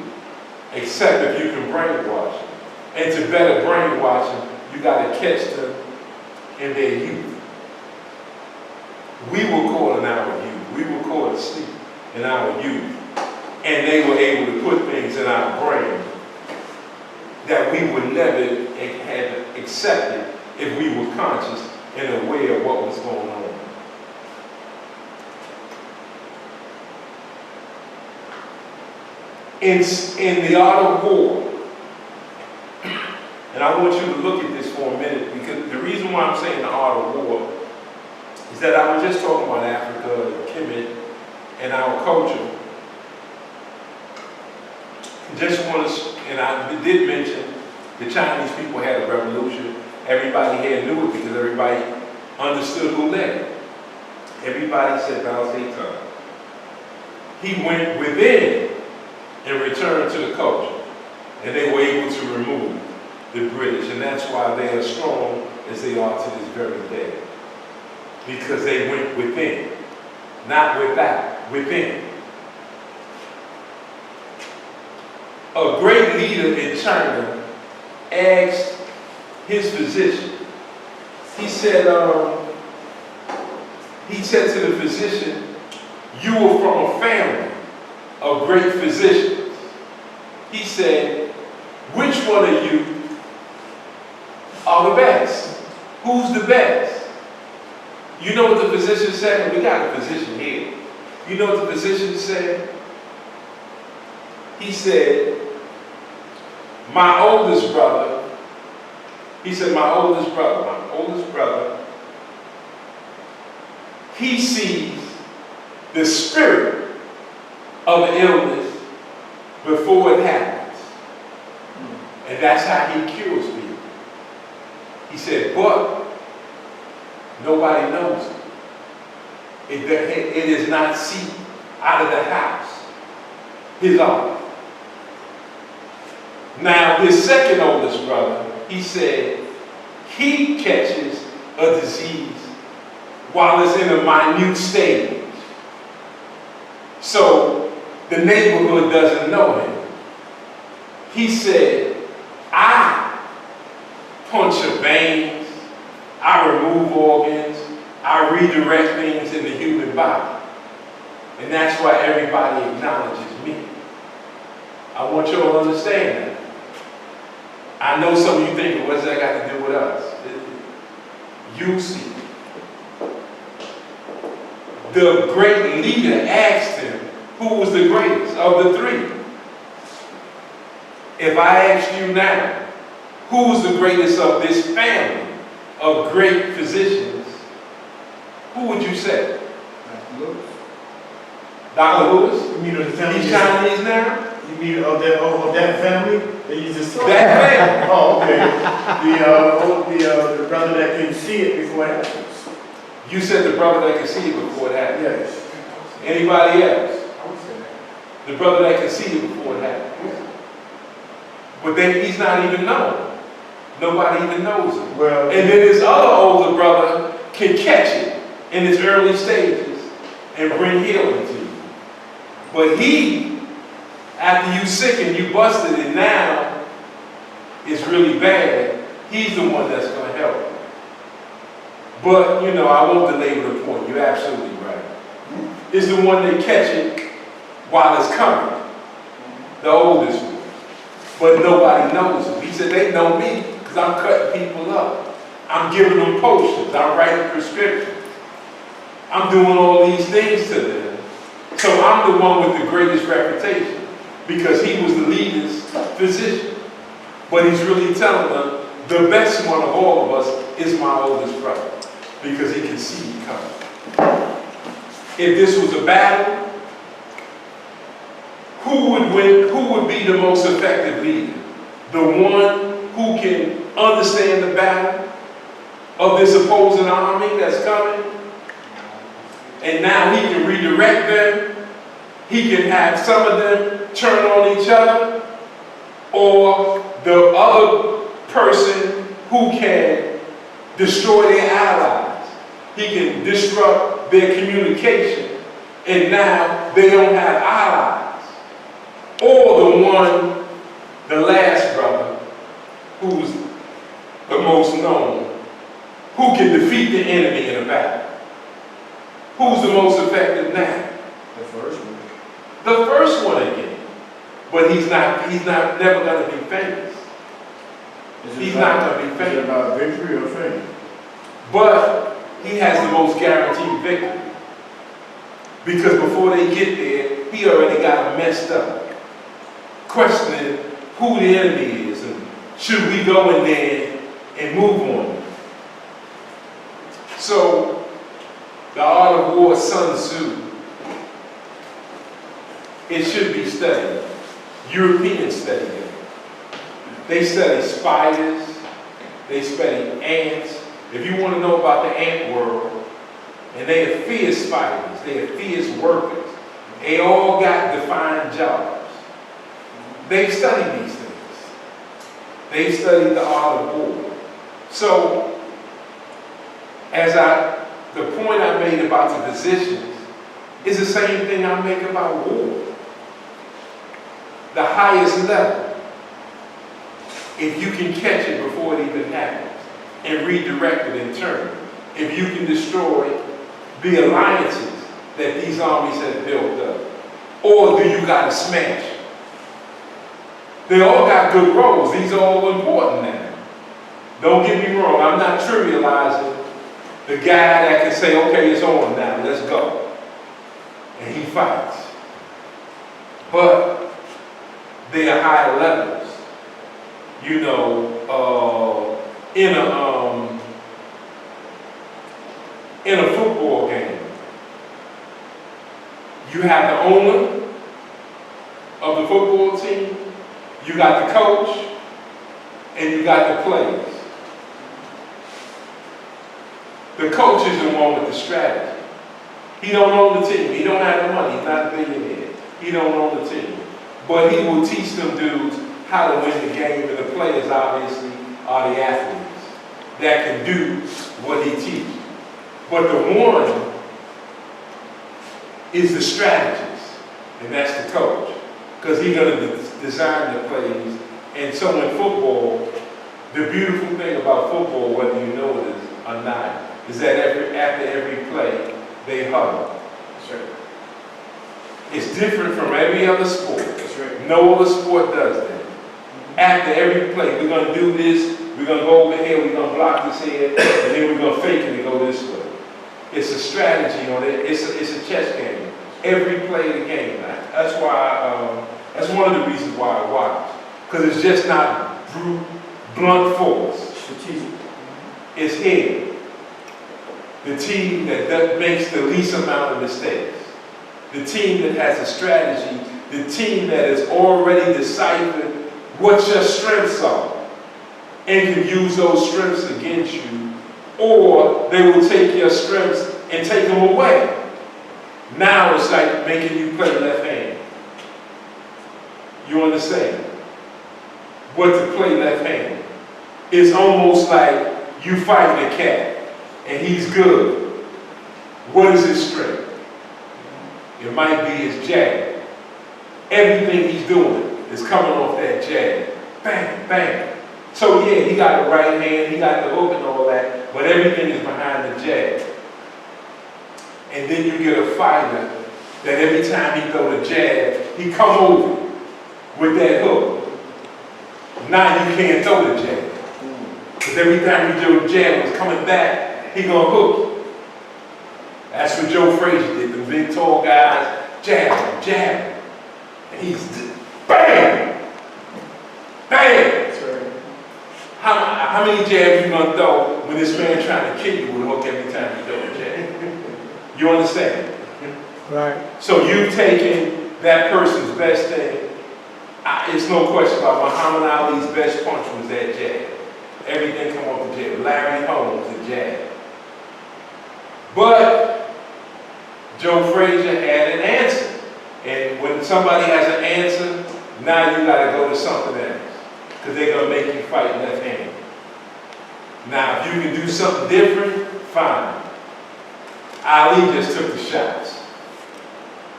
Except if you can brainwash them. And to better brainwash them, you got to catch them in their youth. We were caught in our youth. We were caught asleep in our youth. And they were able to put things in our brain that we would never have accepted if we were conscious and aware of what was going on. In the art of war, and I want you to look at this for a minute, because the reason why I'm saying the art of war is that I was just talking about Africa, Kemet, and our culture. Just want to, and I did mention the Chinese people had a revolution. Everybody here knew it because everybody understood who led it. Everybody said Mao Zedong. He went within and returned to the culture. And they were able to remove the British. And that's why they are strong as they are to this very day. Because they went within. Not without, within. A great leader in China asked his physician. He said to the physician, you were from a family of great physicians. He said, which one of you are the best? Who's the best? You know what the physician said? We got a physician here. You know what the physician said? He said, my oldest brother, he sees the spirit of an illness before it happens. And that's how he cures people. He said, but nobody knows it. It is not seen out of the house. His own. Now, his second oldest brother, he said, he catches a disease while it's in a minute stage. So the neighborhood doesn't know him. He said, I puncture veins, I remove organs, I redirect things in the human body. And that's why everybody acknowledges me. I want you all to understand that. I know some of you thinking, what's that got to do with us? You see. the great leader asked him who was the greatest of the three. If I asked you now, who was the greatest of this family of great physicians, who would you say? Dr. Lewis? You mean of the family? He's Chinese now? You mean of that family that you just saw? That family. Oh, okay. The brother that can see it before it happens. You said the brother that could see it before it happened. Yes. Anybody else? I would say that. The brother that could see it before it happened. But then he's not even known. Nobody even knows him. Well, And then his other older brother can catch it in its early stages and bring healing to you. But he, after you sick and you busted and now it's really bad, he's the one that's going to help you. But, you know, I won't belabor the point. You're absolutely right. It's the one that catch it while it's coming. The oldest one. But nobody knows him. He said, they know me because I'm cutting people up. I'm giving them potions. I'm writing prescriptions. I'm doing all these things to them. So I'm the one with the greatest reputation because he was the leader's physician. But he's really telling them the best one of all of us is my oldest brother because he can see it coming. If this was a battle, who would win? Who would be the most effective leader? The one who can understand the battle of this opposing army that's coming? And now he can redirect them. He can have some of them turn on each other. Or the other person who can destroy their allies. He can disrupt their communication. And now they don't have allies. Or the one, the last brother, who's the most known, who can defeat the enemy in a battle. Who's the most effective now? the first one. The first one again. But he's never going to be famous. He's not going to be Is it famous. about victory or fame? But he has the most guaranteed victory. Because before they get there, he already got them messed up. Questioning who the enemy is and should we go in there and move on them. So, the Art of War, Sun Tzu, it should be studied. Europeans study it. They study spiders, they study ants. If you want to know about the ant world, and they are fierce spiders, they are fierce workers. They all got defined jobs. They've studied these things. They've studied the art of war. So, the point I made about the physicians is the same thing I make about war. The highest level. If you can catch it before it even happens and redirect it in turn. If you can destroy the alliances that these armies have built up. Or do you got to smash? They all got good roles. These are all important now. Don't get me wrong. I'm not trivializing the guy that can say, okay, it's on now, let's go. And he fights. But they are higher levels. You know, in a football game, you have the owner of the football team, you got the coach, and you got the players. The coach is the one with the strategy. He don't own the team. He don't have the money. He's not a billionaire. He don't own the team. But he will teach them dudes how to win the game, and the players obviously are the athletes that can do what he teaches. But the one is the strategist, and that's the coach, because he's going to design the plays. And so in football, the beautiful thing about football, whether you know it or not, is that after every play, they huddle. That's right. It's different from every other sport. That's right. No other sport does that. After every play, we're going to do this, we're going to go over here, we're going to block this head, and then we're going to fake it and go this way. It's a strategy on it. It's a chess game. Every play of the game. That's why. That's one of the reasons why I watch. Because it's just not brute, blunt force. Strategic. It's here. The team that makes the least amount of mistakes. The team that has a strategy. The team that has already deciphered what your strengths are and can use those strengths against you, or they will take your strengths and take them away. Now it's like making you play left hand. You understand? What to play left hand. It's almost like you fighting a cat and he's good. What is his strength? It might be his jab. Everything he's doing is coming off that jab. Bang, bang. So yeah, he got the right hand, he got the hook and all that, but everything is behind the jab. And then you get a fighter that every time he throw the jab, he come over with that hook. Now you can't throw the jab. Because every time you do the jab, it's coming back, he gonna hook you. That's what Joe Frazier did. The big tall guys, jab, jab. And he's bam! Bam! How many jabs you gonna throw when this man trying to kill you with a hook every time you throw a jab? You understand? Right. So you've taken that person's best thing. It's no question about Muhammad Ali's best punch was that jab. Everything come off the jab. Larry Holmes, the jab. But Joe Frazier had an answer. And when somebody has an answer, now you gotta go to something else. Because they're gonna make you fight left hand. Now, if you can do something different, fine. Ali just took the shots.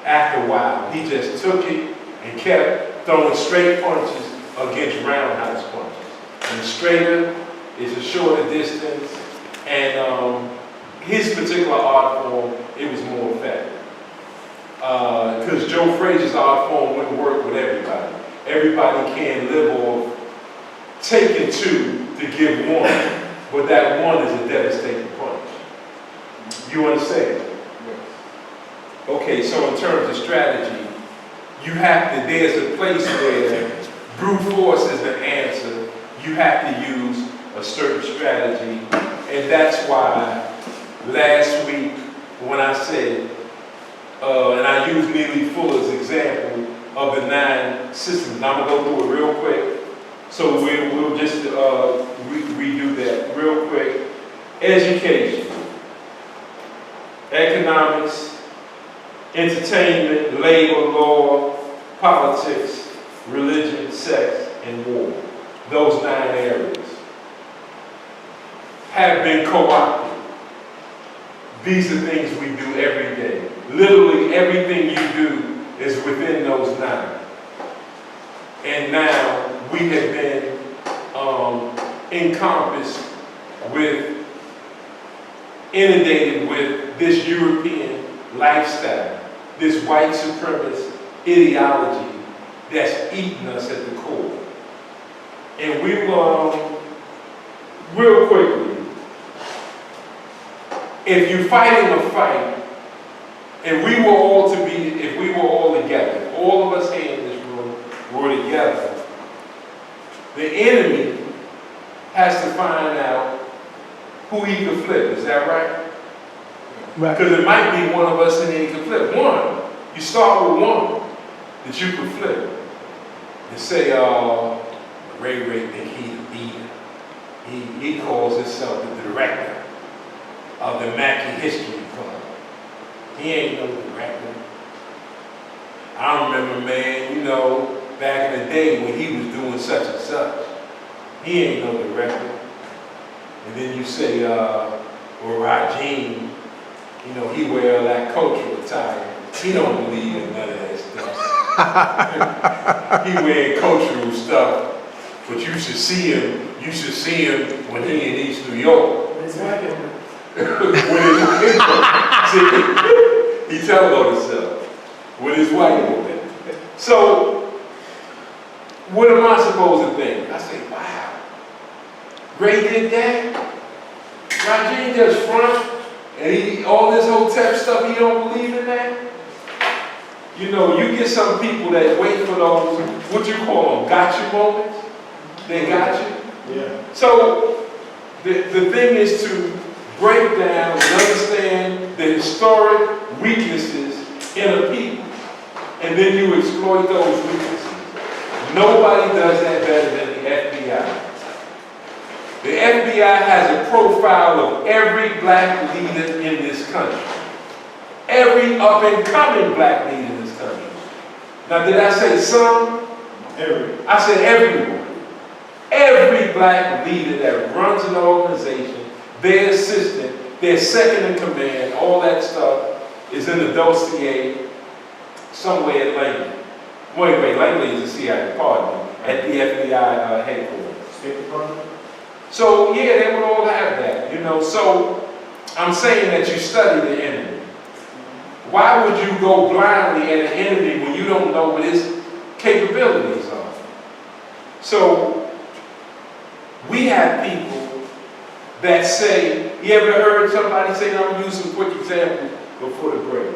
After a while, he just took it and kept throwing straight punches against roundhouse punches. And the straighter is a shorter distance, and his particular art form, it was more effective. Because Joe Frazier's art form wouldn't work with everybody. Everybody can't live off taking two to give one, but that one is a devastating punch. You understand? Okay, so in terms of strategy, you have to, there's a place where brute force is the answer. You have to use a certain strategy, and that's why last week when I said, and I used Neely Fuller's example of the 9 systems. Now I'm gonna go through it real quick. So we'll just redo that real quick. Education, economics, entertainment, labor, law, politics, religion, sex, and war. Those 9 areas have been co-opted. These are things we do every day. Literally everything you do is within those 9. And now we have been encompassed with, inundated with this European lifestyle, this white supremacist ideology that's eating us at the core. And we will, real quickly, if you're fighting a fight, and if we were all together, all of us here in this room were together, the enemy has to find out who he can flip. Is that right? Right. Because it might be one of us and then he can flip. One. You start with one that you can flip. And say, Ray think he's the leader. He calls himself the director of the Mackey History Club. He ain't no director. I remember, man, you know, back in the day when he was doing such and such. He ain't no director. And then you say, well, Rajim, you know, he wear all that cultural attire. He don't believe in none of that stuff. He wear cultural stuff, but you should see him when he in East New York. It's happening. See, he tells on himself with his white woman. So, what am I supposed to think? I say, wow, Ray did that? Rajin just front And all this Hotep stuff, he don't believe in that. You know, you get some people that wait for those, what you call them, gotcha moments. They got you. Yeah. So the thing is to break down and understand the historic weaknesses in a people, and then you exploit those weaknesses. Nobody does that better than the FBI. The FBI has a profile of every black leader in this country. Every up-and-coming black leader in this country. Now, did I say some? I said everyone. Every black leader that runs an organization, their assistant, their second in command, all that stuff is in the dossier somewhere at Langley. Wait, Langley is the CIA department at the FBI headquarters. State Department? So yeah, they would all have that, you know. So I'm saying that you study the enemy. Why would you go blindly at an enemy when you don't know what his capabilities are? So we have people that say, you ever heard somebody say, and I'm going to use some quick examples before the break.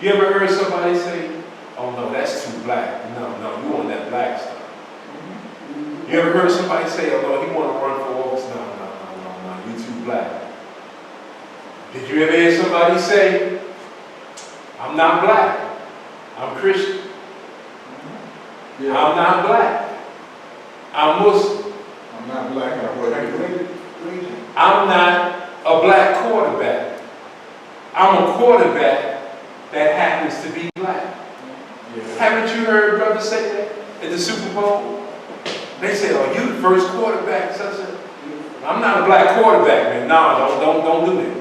You ever heard somebody say, oh no, that's too black. No, you want that black stuff. You ever heard somebody say, oh no, he want to run for office? No, you too black. Did you ever hear somebody say, I'm not black, I'm Christian. Yeah. I'm not black, I'm Muslim. I'm not black, I'm white. I'm not a black quarterback. I'm a quarterback that happens to be black. Yeah. Haven't you heard brothers say that at the Super Bowl? They say, oh, you the first quarterback. I'm not a black quarterback, man. No, don't do that.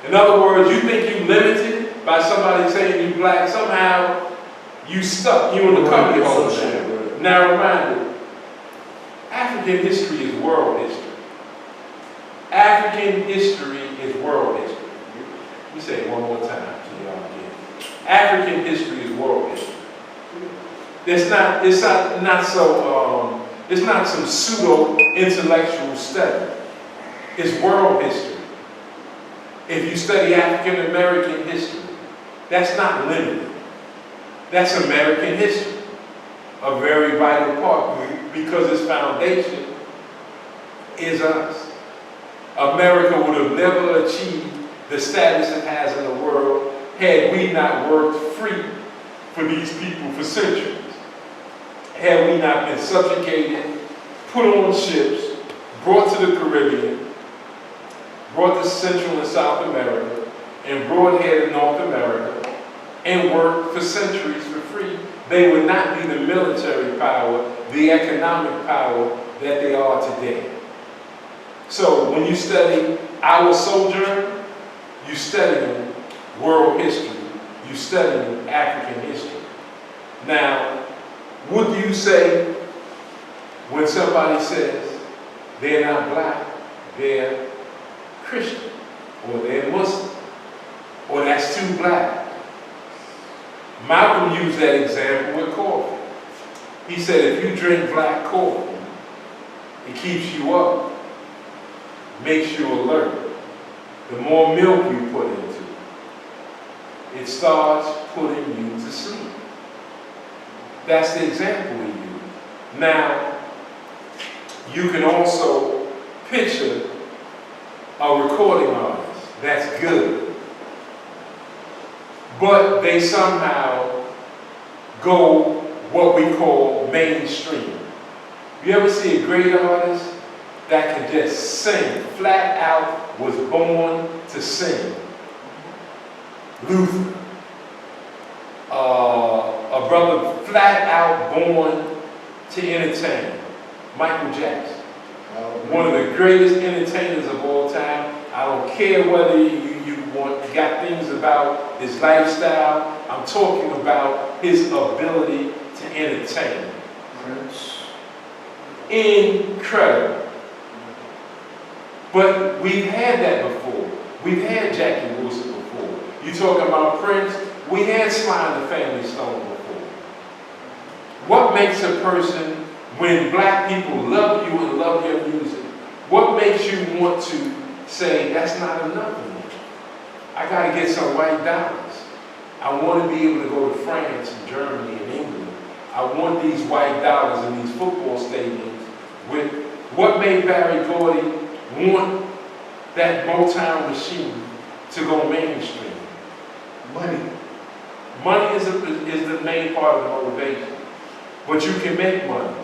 In other words, you think you limited by somebody saying you black, somehow you stuck, you in the company hole. Now reminder, African history is world history. African history is world history. Let me say it one more time so y'all get it. African history is world history. It's not some pseudo-intellectual study. It's world history. If you study African American history, that's not limited. That's American history. A very vital part, because its foundation is us. America would have never achieved the status it has in the world had we not worked free for these people for centuries. Had we not been subjugated, put on ships, brought to the Caribbean, brought to Central and South America, and brought here to North America, and worked for centuries for free, they would not be the military power, the economic power that they are today. So when you study our sojourn, you study world history, you study African history. Now, what do you say when somebody says they're not black, they're Christian, or they're Muslim, or that's too black? Malcolm used that example with coffee. He said if you drink black coffee, it keeps you up, makes you alert. The more milk you put into it, it starts putting you to sleep. That's the example we use. Now, you can also picture a recording artist that's good, but they somehow go what we call mainstream. You ever see a great artist that can just sing, flat out was born to sing? Luther. A brother flat out born to entertain. Michael Jackson. One of the greatest entertainers of all time. I don't care whether you got things about his lifestyle. I'm talking about his ability to entertain. Incredible. But we've had that before. We've had Jackie Wilson before. You talking about Prince? We had Sly and the Family Stone before. What makes a person, when black people love you and love your music, what makes you want to say that's not enough? I gotta get some white dollars. I want to be able to go to France and Germany and England. I want these white dollars in these football stadiums. With what made Barry Gordy want that Motown machine to go mainstream? Money. Money is the main part of the motivation. But you can make money.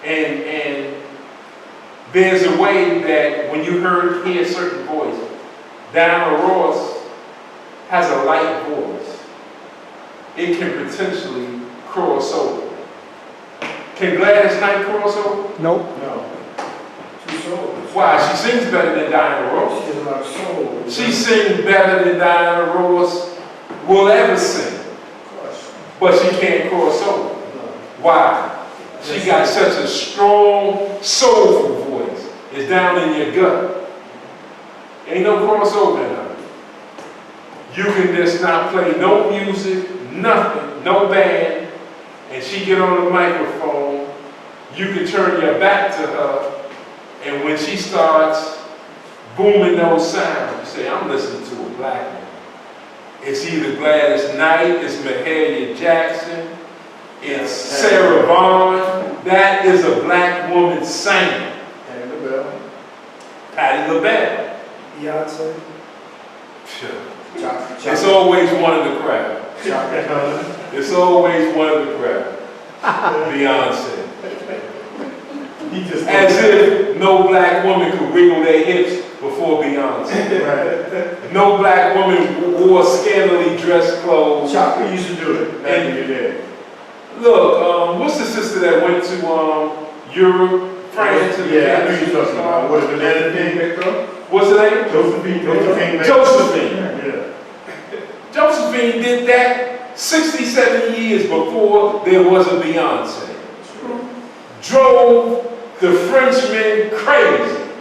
And there's a way that when you hear a certain voice, Diana Ross has a light voice. It can potentially cross over. Can Gladys Knight cross over? Nope. No. She's sold. Why? She sings better than Diana Ross. She's not sold. She sings better than Diana Ross will ever sing. Of course. But she can't cross over. No. Why? She got such a strong, soulful voice. It's down in your gut. Ain't no crossover in her. You can just not play no music, nothing, no band, and she get on the microphone. You can turn your back to her, and when she starts booming those sounds, you say, I'm listening to a black woman. It's either Gladys Knight, it's Mahalia Jackson, it's Sarah Vaughan. That is a black woman singing. Patti LaBelle. Patti LaBelle. Beyonce. It's always one of the crowd. Chocolate Color. It's always one of the crowd. Beyonce. He just As if no black woman could wiggle their hips before Beyonce. Right. No black woman wore scantily dressed clothes. Chocolate used to do it back in the day. Look, what's the sister that went to Europe, France? and Yeah, I knew you were talking about. What, the banana thing? What's her name? Josephine. Josephine. Yeah. Josephine did that 60, 70 years before there was a Beyonce. Drove the Frenchmen crazy.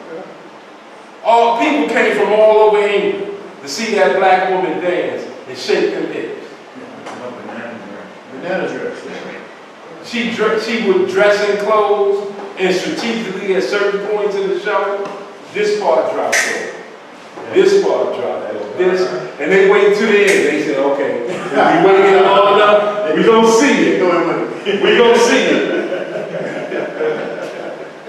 All people came from all over England to see that black woman dance and shake them hips. Banana dress. She would dress in clothes and strategically at certain points in the show, this part dropped off. This part dropped off. This, and they wait to the end. They said, okay, if we waiting long enough, we gonna see it. We gonna see it.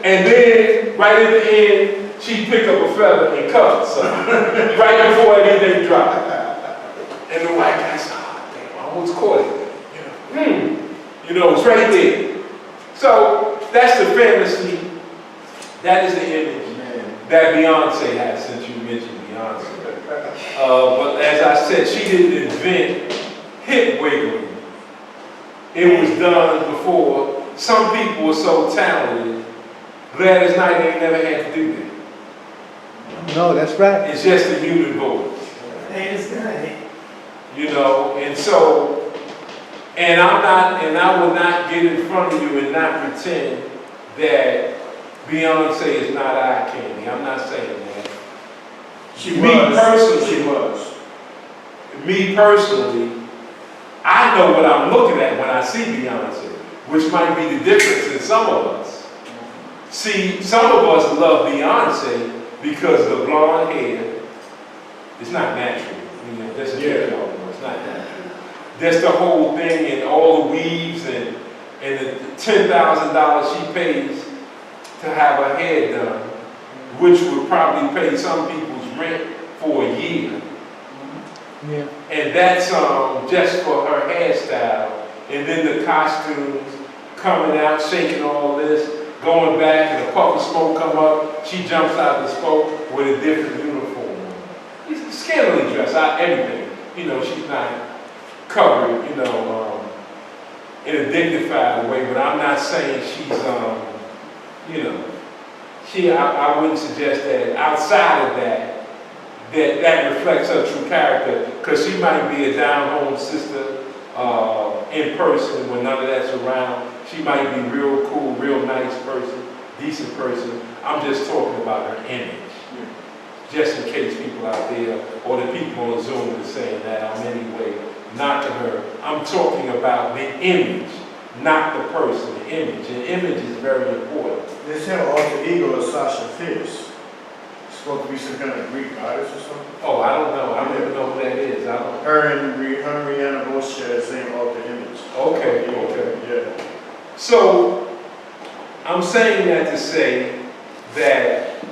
And then, right at the end, she picked up a feather and cut something. Right before everything dropped. And the white guy said, oh, damn, I almost caught it. You know, it's right there. So, that's the fantasy. That is the image that Beyonce has, since you mentioned Beyonce. But as I said, she didn't invent hip wiggling. It was done before. Some people were so talented, Gladys Knight ain't never had to do that. No, that's right. It's just a human voice. Hey, this guy. You know, and so, and I will not get in front of you and not pretend that Beyonce is not eye candy. I'm not saying that. Me personally, I know what I'm looking at when I see Beyonce, which might be the difference in some of us. See, some of us love Beyonce because the blonde hair is not natural. You know, that's it's not natural. That's the whole thing, and all the weaves and the $10,000 she pays to have her hair done, which would probably pay some people's rent for a year. Yeah. And that's just for her hairstyle. And then the costumes coming out, shaking all this, going back, and a puff of smoke come up. She jumps out the smoke with a different uniform. She's scantily dressed, everything. You know, she's not covered, you know, in a dignified way. But I'm not saying she's, you know, I wouldn't suggest that outside of that reflects her true character, because she might be a down-home sister in person when none of that's around. She might be real cool, real nice person, decent person. I'm just talking about her image. Just in case people out there or the people on Zoom are saying that I'm anyway knocking her. I'm talking about the image, not the person, the image. And image is very important. They say alter ego is Sasha Fierce. supposed to be some kind of Greek goddess or something. Oh, I don't know. I don't even know who that is. I don't. Her and Rihanna both share the same altar image. Okay, okay. Yeah. So, I'm saying that to say that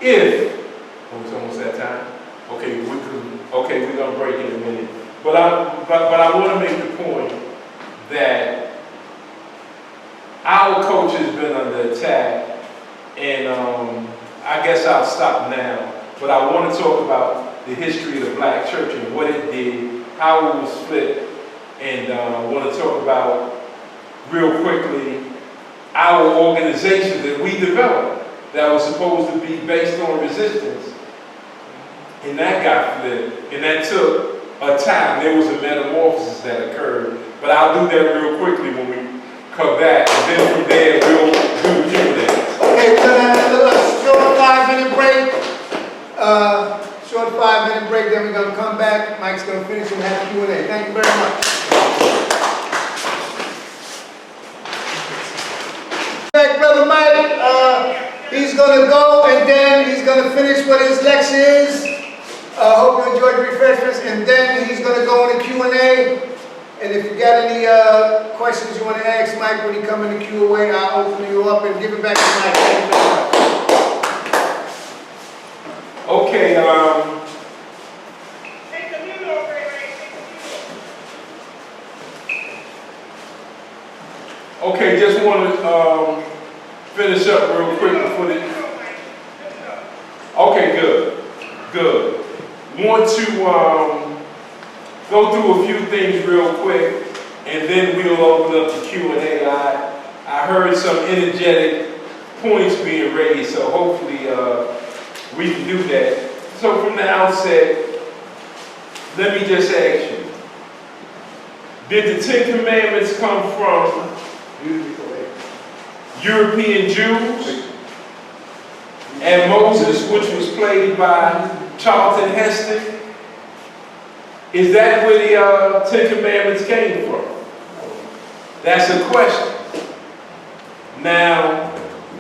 if, oh, it's almost that time? Okay, we're gonna break in a minute. But I want to make the point that our culture has been under attack, and I guess I'll stop now. But I want to talk about the history of the black church and what it did, how it was split, and I want to talk about, real quickly, our organization that we developed that was supposed to be based on resistance. And that got flipped, and that took a time. There was a metamorphosis that occurred. But I'll do that real quickly when we come back, and then from there we'll do Q&A. Okay, we're gonna have a little short 5-minute break. Short 5-minute break, then we're gonna come back. Mike's gonna finish and have Q&A. Thank you very much. Thank Brother Mike. He's gonna go and then he's gonna finish what his lecture is. Hope you enjoyed the refreshments, and then he's gonna go in the Q&A. And if you got any questions you want to ask Mike when he come in the Q&A, I'll open you up and give it back to Mike. Thank you very much. Okay, Take the mute over, Ray. okay, just want to finish up real quick before the. Okay, good. Want to go through a few things real quick, and then we'll open up the Q&A. I heard some energetic points being raised, so hopefully we can do that. So from the outset, let me just ask you, did the Ten Commandments come from European Jews and Moses, which was played by Charlton Heston? Is that where the Ten Commandments came from? That's a question. Now,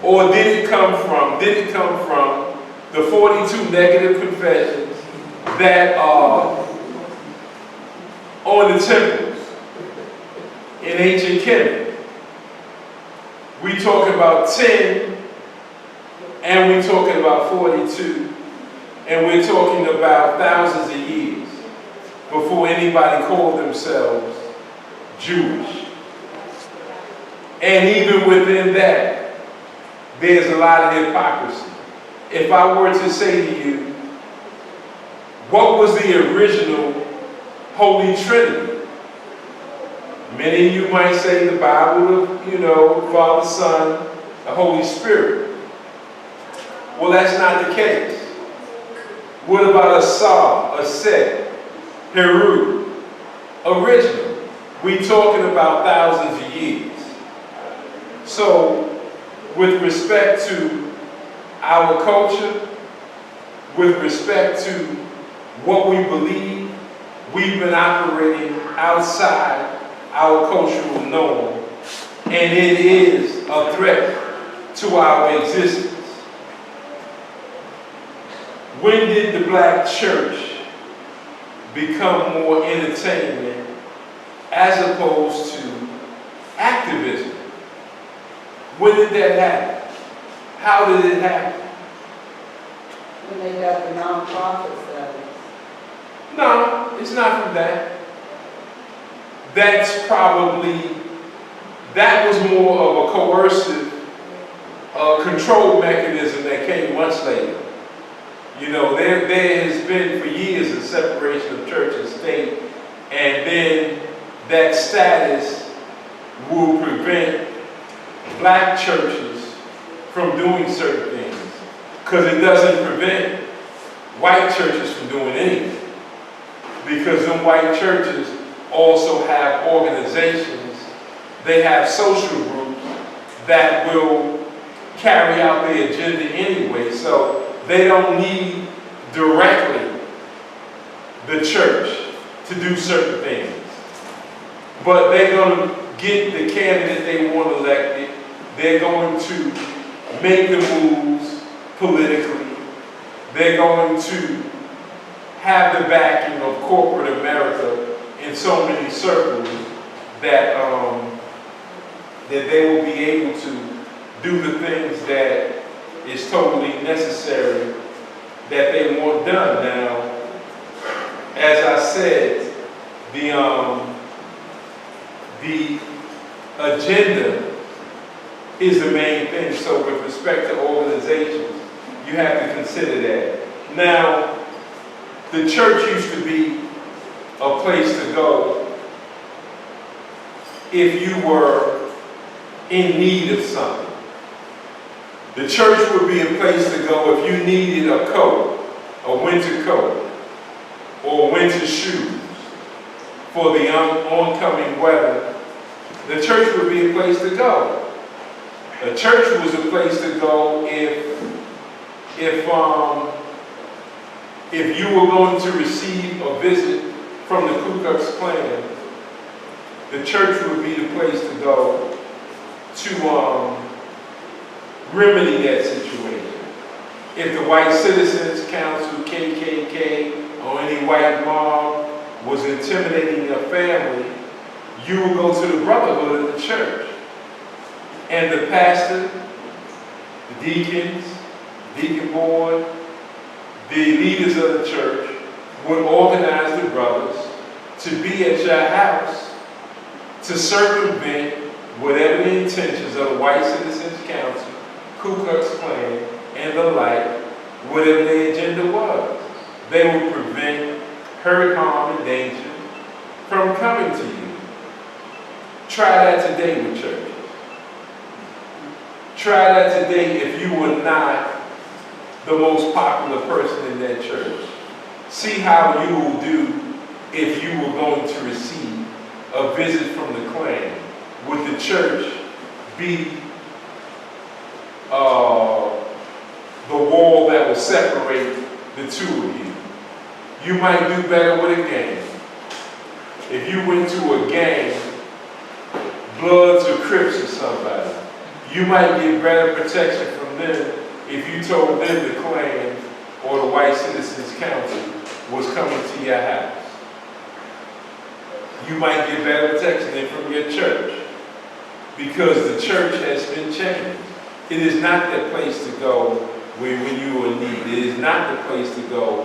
or did it come from the 42 negative confessions that are on the temples in ancient Kemet? We talking about 10, and we talking about 42, and we're talking about thousands of years before anybody called themselves Jewish. And even within that, there's a lot of hypocrisy. If I were to say to you, what was the original Holy Trinity? Many of you might say the Bible, Father, Son, the Holy Spirit. Well, that's not the case. What about a Sar, a Set, Heru? Original. We talking about thousands of years. So, with respect to our culture, with respect to what we believe, we've been operating outside our cultural norm, and it is a threat to our existence. When did the black church become more entertainment as opposed to activism? When did that happen? How did it happen? When they got the nonprofit status. No, it's not from that. That was more of a coercive control mechanism that came much later. There has been for years a separation of church and state, and then that status will prevent black churches from doing certain things, because it doesn't prevent white churches from doing anything, because them white churches also have organizations, they have social groups that will carry out their agenda anyway, so they don't need directly the church to do certain things. But they're going to get the candidate they want elected, they're going to make the moves, politically. They're going to have the backing of corporate America in so many circles that that they will be able to do the things that is totally necessary that they want done. Now, as I said, the agenda is the main thing. So with respect to organizations, you have to consider that. Now, the church used to be a place to go if you were in need of something. The church would be a place to go if you needed a coat, a winter coat, or winter shoes for the oncoming weather. The church would be a place to go. A church was a place to go if you were going to receive a visit from the Ku Klux Klan. The church would be the place to go to remedy that situation. If the White Citizens Council, KKK, or any white mob was intimidating your family, you would go to the brotherhood of the church. And the pastor, the deacons, deacon board, the leaders of the church would organize the brothers to be at your house to circumvent whatever the intentions of the White Citizens Council, Ku Klux Klan, and the like, whatever their agenda was. They would prevent hurt, harm, and danger from coming to you. Try that today with churches. Try that today if you were not the most popular person in that church. See how you will do if you were going to receive a visit from the Klan. Would the church be the wall that will separate the two of you? You might do better with a gang. If you went to a gang, Bloods or Crips or somebody, you might get better protection from them if you told them the Klan or the White Citizens Council was coming to your house. You might get better protection than from your church, because the church has been changed. It is not that place to go when you are in need. It is not the place to go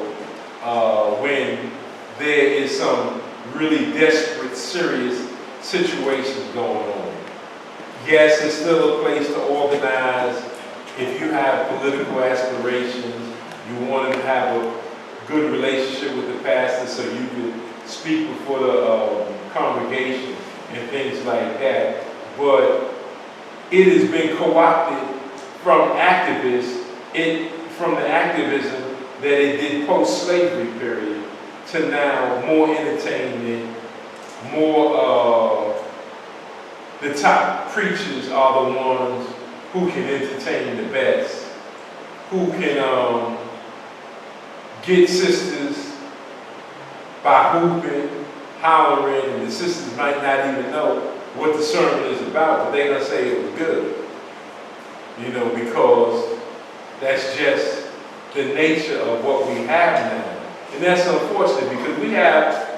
when there is some really desperate, serious situations going on. Yes, it's still a place to organize. If you have political aspirations, you want to have a good relationship with the pastor so you can speak before the congregation and things like that. But it has been co-opted from activists, from the activism that it did post-slavery period to now more entertainment, more, the top preachers are the ones who can entertain the best, who can get sisters by hooping, hollering, and the sisters might not even know what the sermon is about, but they're going to say it was good. You know, because that's just the nature of what we have now. And that's unfortunate, because we have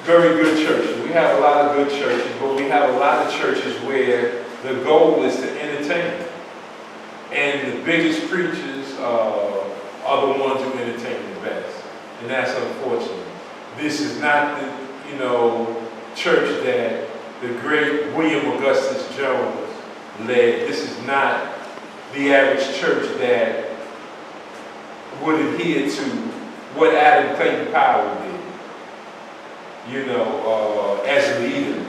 very good churches. We have a lot of good churches, but we have a lot of churches where the goal is to entertain. And the biggest preachers are the ones who entertain the best. And that's unfortunate. This is not the, church that the great William Augustus Jones led. This is not the average church that would adhere to what Adam Clayton Powell did. As a leader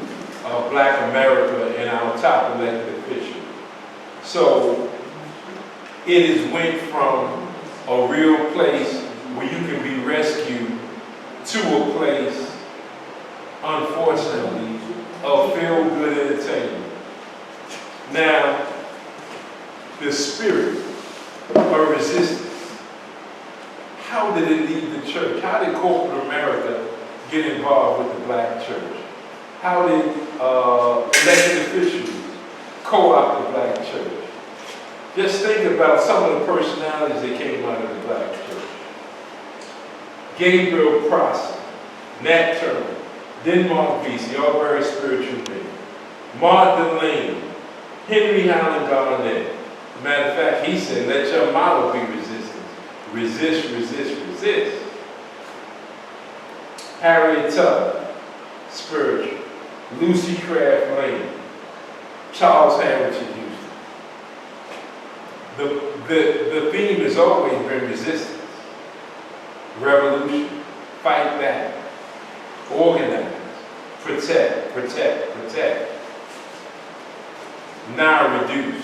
of Black America and our top elected official. So it has went from a real place where you can be rescued to a place, unfortunately, of feel-good entertainment. Now, the spirit of resistance, how did it leave the church? How did corporate America get involved with the Black church? How did elected officials co-opt the Black church? Just think about some of the personalities that came out of the black church. Gabriel Prosser, Nat Turner, Denmark Vesey, all very spiritual men. Martin Lane, Henry Howland Garnett. Matter of fact, he said, let your motto be resistance. Resist, resist, resist. Harriet Tubman, spiritual. Lucy Craft Lane, Charles Hamilton Houston. The theme has always been resistance, revolution, fight back, organize, protect, protect, protect. Now reduce.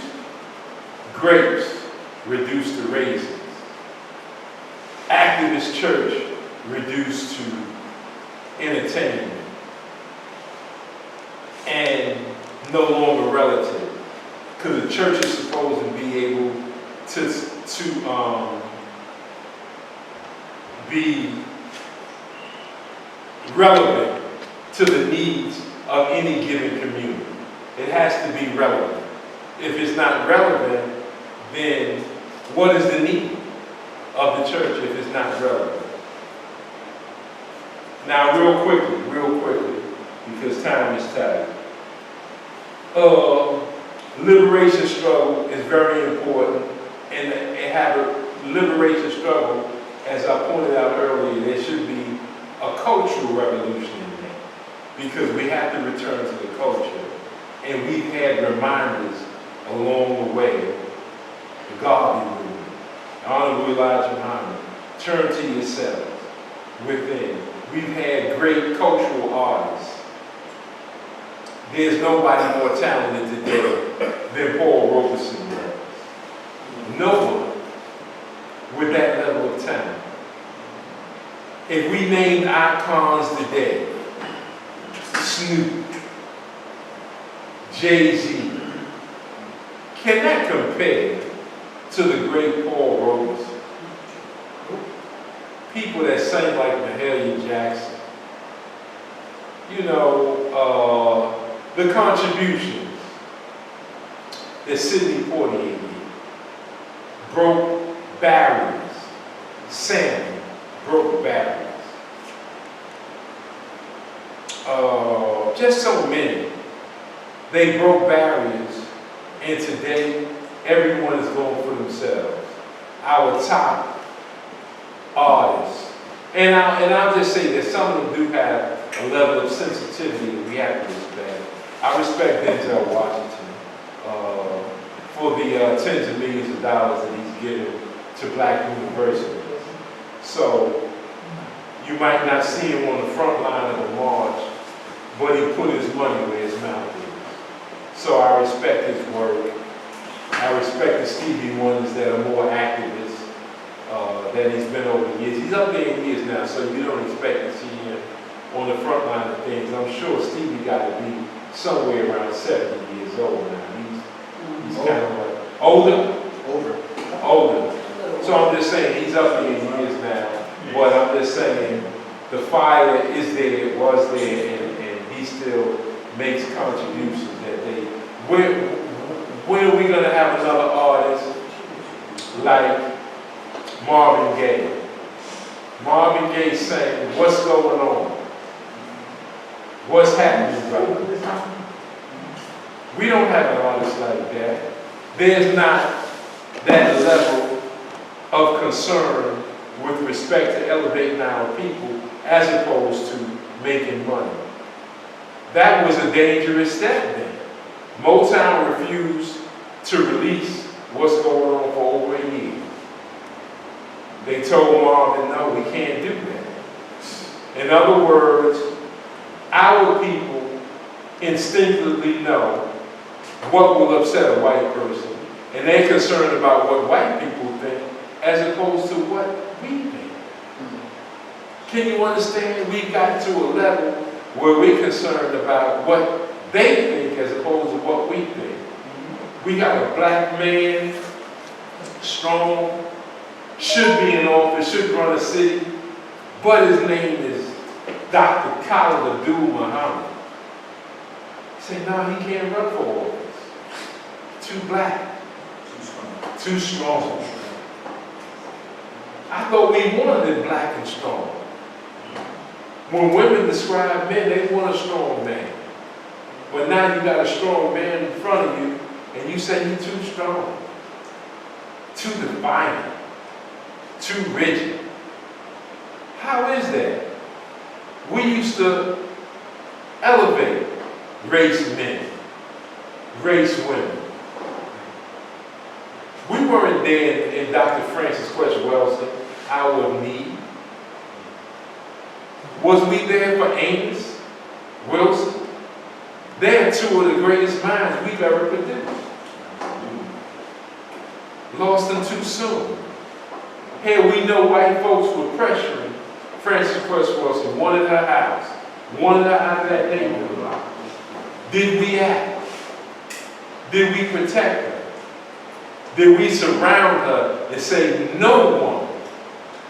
Grapes reduced to raisins. Activist church reduced to entertainment. And no longer relative. Because the church is supposed to be able to be relevant to the needs of any given community. It has to be relevant. If it's not relevant, then what is the need of the church if it's not relevant? Now, real quickly, because time is tight. Liberation struggle is very important, and have a liberation struggle, as I pointed out earlier, there should be a cultural revolution in that, because we have to return to the culture, and we've had reminders along the way. The Garvey movement, Honorable Elijah Muhammad, turn to yourselves within. We've had great cultural artists. There's nobody more talented today than Paul Robeson was. No one with that level of talent. If we named icons today, Snoop, Jay-Z, can that compare to the great Paul Robeson? People that sang like Mahalia Jackson. You know, the contributions that Sidney Poitier did. Broke barriers. Sam broke barriers. Just so many. They broke barriers, and today everyone is going for themselves. Our top artists. And I'll just say that some of them do have a level of sensitivity that we have to respect. I respect Denzel Washington for the tens of millions of dollars that he's given to black universities. So you might not see him on the front line of the march, but he put his money where his mouth is. So I respect his work. I respect the Stevie Wonders that are more activists that he's been over the years. He's up there in years now, so you don't expect to see him on the front line of things. I'm sure Stevie got to be somewhere around 70 years old now. He's kind of like older. So I'm just saying he's up there in years now. But I'm just saying the fire is there, it was there, and he still makes contributions that they. When are we going to have another artist like Marvin Gaye? Marvin Gaye saying, what's going on? What's happening right now? We don't have an artist like that. There's not that level of concern with respect to elevating our people as opposed to making money. That was a dangerous step then. Motown refused to release What's Going On for over a year. They told Marvin, no, we can't do that. In other words, our people instinctively know what will upset a white person, and they're concerned about what white people think as opposed to what we think. Can you understand? We've got to a level where we're concerned about what they think as opposed to what we think. We got a black man, strong, should be in office, should run a city, but his name is Dr. Khalid Abdul Muhammad. Say, no, he can't run for office. Too black. Too strong. I thought we wanted it black and strong. When women describe men, they want a strong man. But now you got a strong man in front of you, and you say you're too strong, too defiant, too rigid. How is that? We used to elevate race men, race women. We weren't there in Dr. Francis Cresswell's hour of need. Was we there for Amos, Wilson? They're two of the greatest minds we've ever produced. Lost them too soon. Here we know white folks were pressuring Francis Cresswell, wanted her house, wanted her out of that neighborhood. Did we act? Did we protect her? Did we surround her and say, no one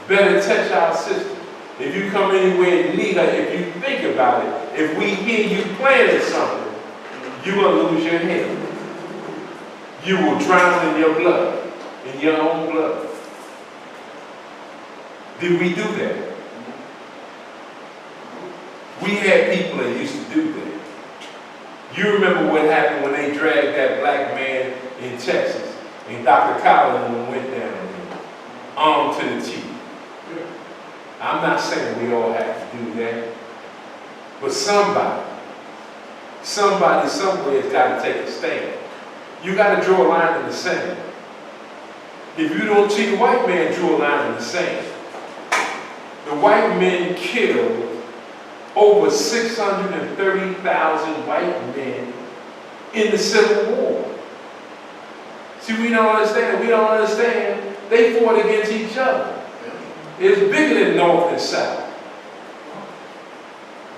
better touch our sister? If you come anywhere and need her, if you think about it, if we hear you planning something, you're going to lose your head. You will drown in your blood, in your own blood. Did we do that? We had people that used to do that. You remember what happened when they dragged that black man in Texas and Dr. Collins went down there, armed to the teeth. I'm not saying we all have to do that, but somebody somewhere has got to take a stand. You got to draw a line in the sand. If you don't see the white man drew a line in the sand, the white men killed over 630,000 white men in the Civil War. See, we don't understand. We don't understand. They fought against each other. It's bigger than North and South.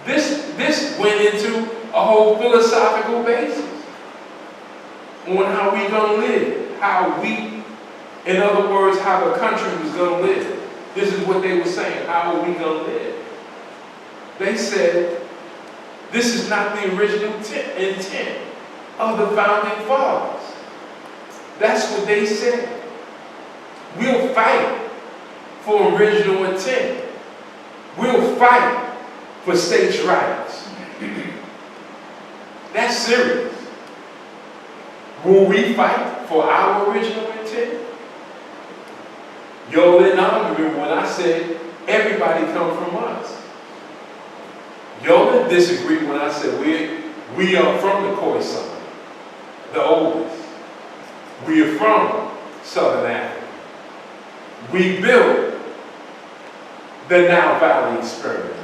This went into a whole philosophical basis on how we gonna live, in other words, how the country was gonna live. This is what they were saying. How are we gonna live? They said, this is not the original intent of the founding fathers. That's what they said. We'll fight for original intent. We'll fight for states' rights. That's serious. Will we fight for our original intent? Y'all didn't argue when I said everybody come from us. Y'all didn't disagree when I said we are from the Khoisan, the oldest. We are from Southern Africa. We built the Nile Valley experiments.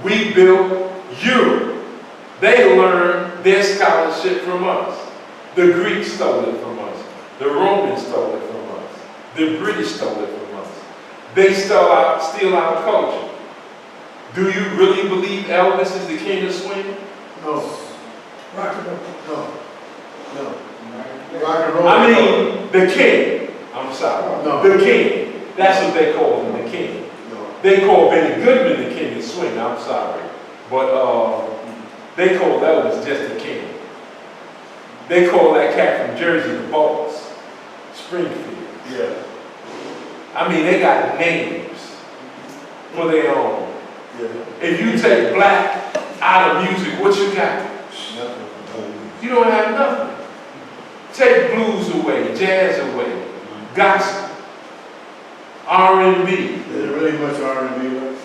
We built Europe. They learned their scholarship from us. The Greeks stole it from us. The Romans stole it from us. The British stole it from us. They steal our culture. Do you really believe Elvis is the king of swing? No. Rock and roll. No. Rock and roll. I mean, the king. I'm sorry. No. The king. That's what they call him, the king. No. They call Benny Goodman the king of swing. I'm sorry. But they call Elvis just the king. They call that cat from Jersey the boss. Springfield. Yeah. I mean, they got names for their own. Yeah. If you take black out of music, what you got? Nothing. You don't have nothing. Take blues away, jazz away, gospel, R&B. Is there really much R&B left?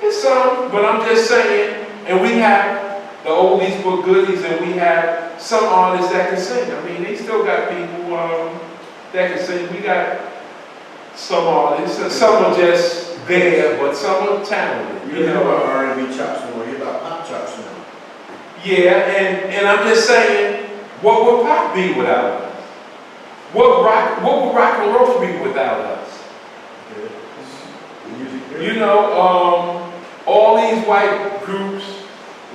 It's some, but I'm just saying, and we have the oldies but goodies, and we have some artists that can sing. I mean, they still got people that can sing. We got some artists, and some are just there, but some are talented. You know about R&B chops no more. You about pop chops now. Yeah, and I'm just saying, what would pop be without us? What would rock and roll be without us? You know, all these white groups,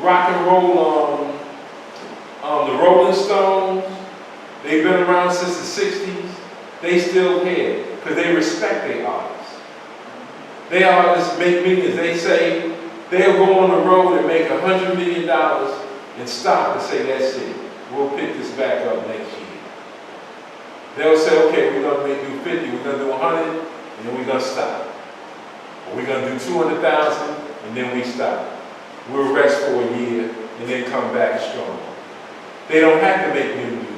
rock and roll, the Rolling Stones, they've been around since the 60s. They still here because they respect their artists. Their artists make millions. They say they'll go on the road and make $100 million and stop and say, that's it. We'll pick this back up next year. They'll say, okay, we're gonna do 50, we're gonna do 100, and then we're gonna stop. Or we're gonna do 200,000, and then we stop. We'll rest for a year, and then come back strong. They don't have to make new music.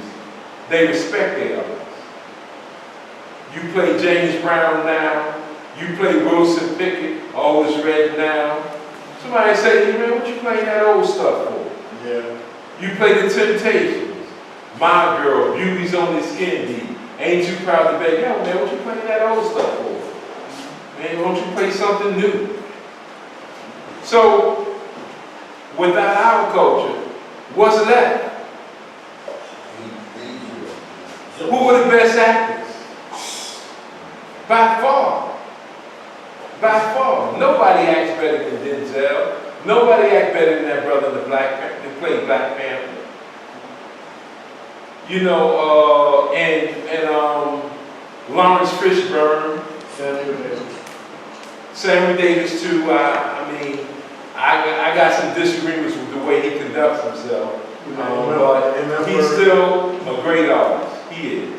They respect their others. You play James Brown now, you play Wilson Pickett, Otis Red now. Somebody say, hey, man, what you playing that old stuff for? Yeah. You play the Temptations, My Girl, Beauty's on the Skin Deep, Ain't You Proud to Beg? Yo, man, what you playing that old stuff for? Man, why don't you play something new? So, without our culture, what's left? Who were the best actors? By far. By far. Nobody acts better than Denzel. Nobody acts better than that brother in the that played Black Panther. You know, and Lawrence Fishburne. Samuel Davis too. I mean, I got some disagreements with the way he conducts himself. But he's still a great artist. He is.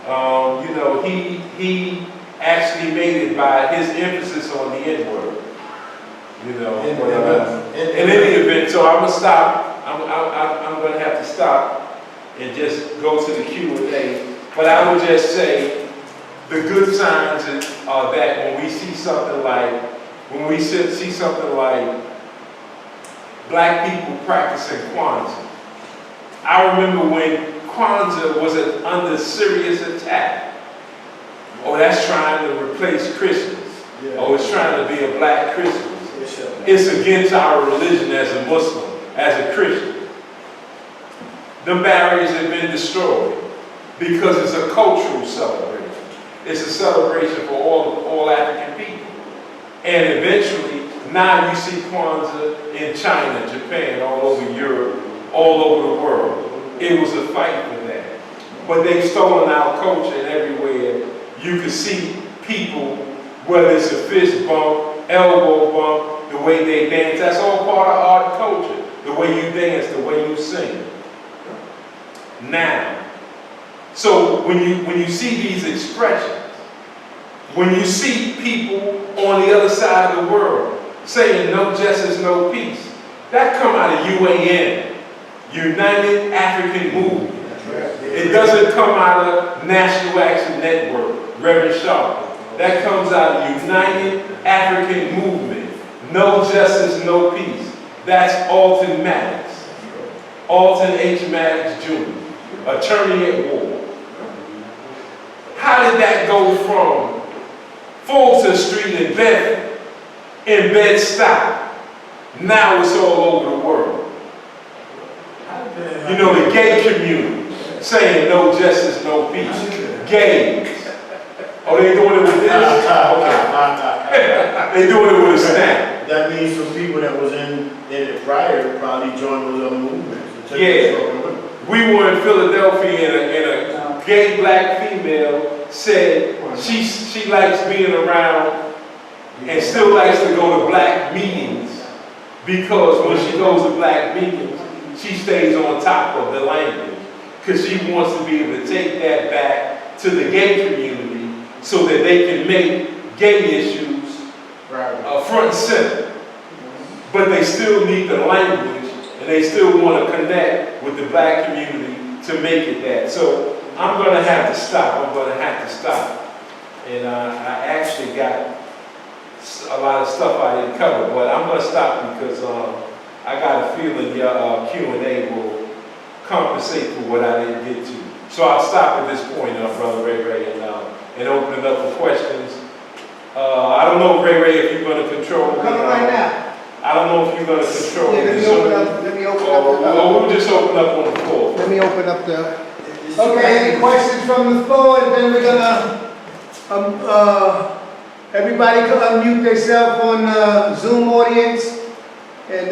You know, he actually made it by his emphasis on the N-word. You know, in any event, so I'm gonna stop. I'm gonna have to stop and just go to the Q&A. But I would just say the good signs are that when we see something like Black people practicing Kwanzaa. I remember when Kwanzaa was under serious attack. Oh, that's trying to replace Christmas. Yeah. Oh, it's trying to be a Black Christmas. It's against our religion as a Muslim, as a Christian. The barriers have been destroyed because it's a cultural celebration. It's a celebration for all African people. And eventually, now you see Kwanzaa in China, Japan, all over Europe, all over the world. It was a fight for that. But they've stolen our culture, and everywhere you can see people, whether it's a fist bump, elbow bump, the way they dance, that's all part of art and culture. The way you dance, the way you sing. Now, so when you see these expressions, when you see people on the other side of the world saying no justice, no peace, that come out of UAN, United African Movement. It doesn't come out of National Action Network, Reverend Sharp. That comes out of United African Movement. No justice, no peace. That's Alton Maddox. Alton H. Maddox Jr., attorney at war. How did that go from Fulton Street in Bedford, in Bed-Stuy? Now it's all over the world. You know, the gay community saying no justice, no peace. Gays. Oh, they doing it with this? Okay. They doing it with a snap. That means some people that was in it prior probably joined those other movements. Yeah. We were in Philadelphia and a gay Black female said she likes being around and still likes to go to Black meetings because when she goes to Black meetings, she stays on top of the language because she wants to be able to take that back to the gay community so that they can make gay issues front and center. But they still need the language and they still want to connect with the Black community to make it that. So I'm going to have to stop. And I actually got a lot of stuff I didn't cover, but I'm going to stop because I got a feeling your Q&A will compensate for what I didn't get to. So I'll stop at this point, Brother Ray, and open it up for questions. I don't know, Ray, if you're going to control. Coming right now. I don't know if you're going to control. Yeah, let me open up we'll just open up on the floor. Let me open up the. Okay, any questions from the floor? And then we're gonna everybody can unmute themselves on Zoom audience and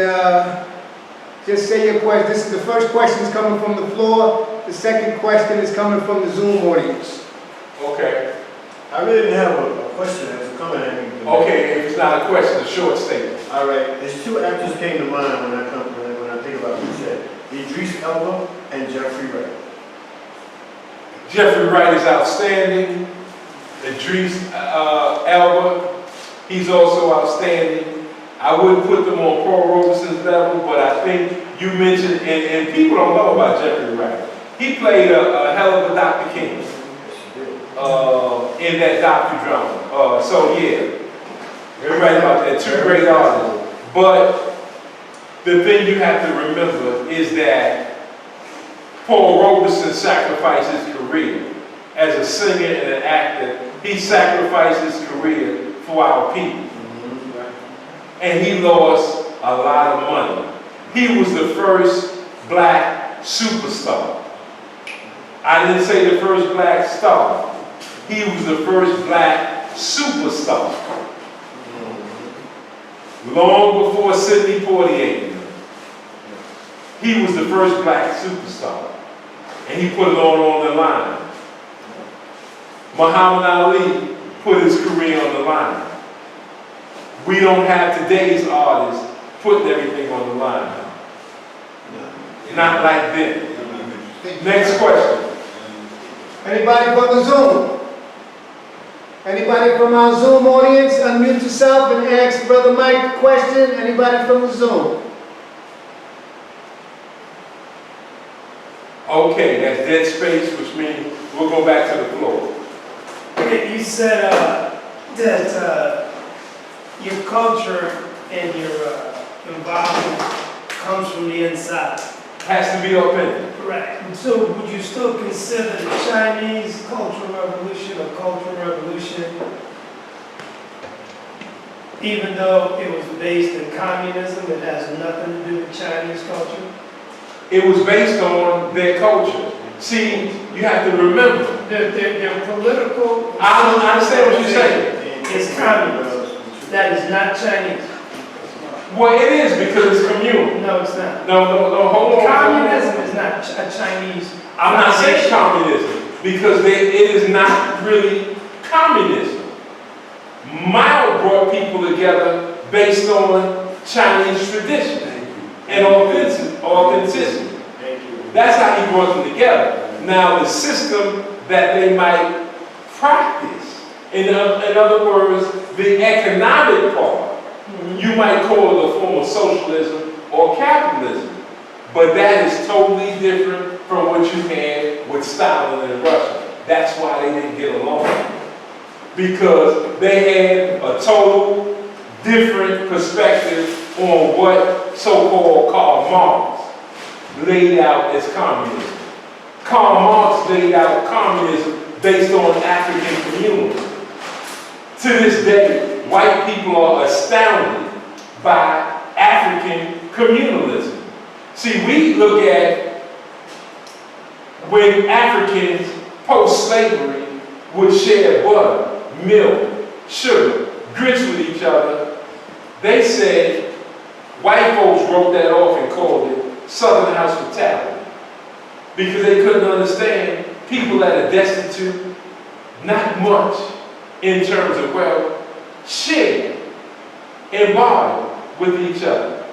just say your question. This is the first question is coming from the floor. The second question is coming from the Zoom audience. Okay. I really didn't have a question that was coming at me. Okay, if it's not a question, a short statement. All right, there's two actors came to mind when I think about what you said. Idris Elba and Jeffrey Wright. Jeffrey Wright is outstanding. Idris Elba, he's also outstanding. I wouldn't put them on Paul Robeson's level, but I think you mentioned, and people don't know about Jeffrey Wright. He played a hell of a Dr. King in that docudrama. So yeah, you're right about that. Two great artists. But the thing you have to remember is that Paul Robeson sacrificed his career as a singer and an actor. He sacrificed his career for our people. And he lost a lot of money. He was the first black superstar. I didn't say the first black star. He was the first black superstar. Long before Sidney Poitier. He was the first black superstar. And he put it all on the line. Muhammad Ali put his career on the line. We don't have today's artists putting everything on the line. Not like then. Next question. Anybody from the Zoom? Anybody from our Zoom audience? Unmute yourself and ask Brother Mike a question. Anybody from the Zoom? Okay, that's dead space, which means we'll go back to the floor. You said that your culture and your environment comes from the inside. Has to be authentic. Right. So would you still consider the Chinese Cultural Revolution a cultural revolution, even though it was based in communism? It has nothing to do with Chinese culture. It was based on their culture. See, you have to remember. Their political. I understand what you're saying. Is communism. That is not Chinese. Well, it is because it's communal. No, it's not. No, hold on. Communism is not a Chinese. I'm not saying communism because it is not really communism. Mao brought people together based on Chinese tradition and authenticity. That's how he brought them together. Now, the system that they might practice, in other words, the economic part, you might call it a form of socialism or capitalism, but that is totally different from what you had with Stalin in Russia. That's why they didn't get along. Because they had a total different perspective on what so-called Karl Marx laid out as communism. Karl Marx laid out communism based on African communalism. To this day, white people are astounded by African communalism. See, we look at when Africans post-slavery would share butter, milk, sugar, grits with each other. They said, white folks wrote that off and called it Southern hospitality because they couldn't understand people that are destitute, not much in terms of wealth, share and borrow with each other.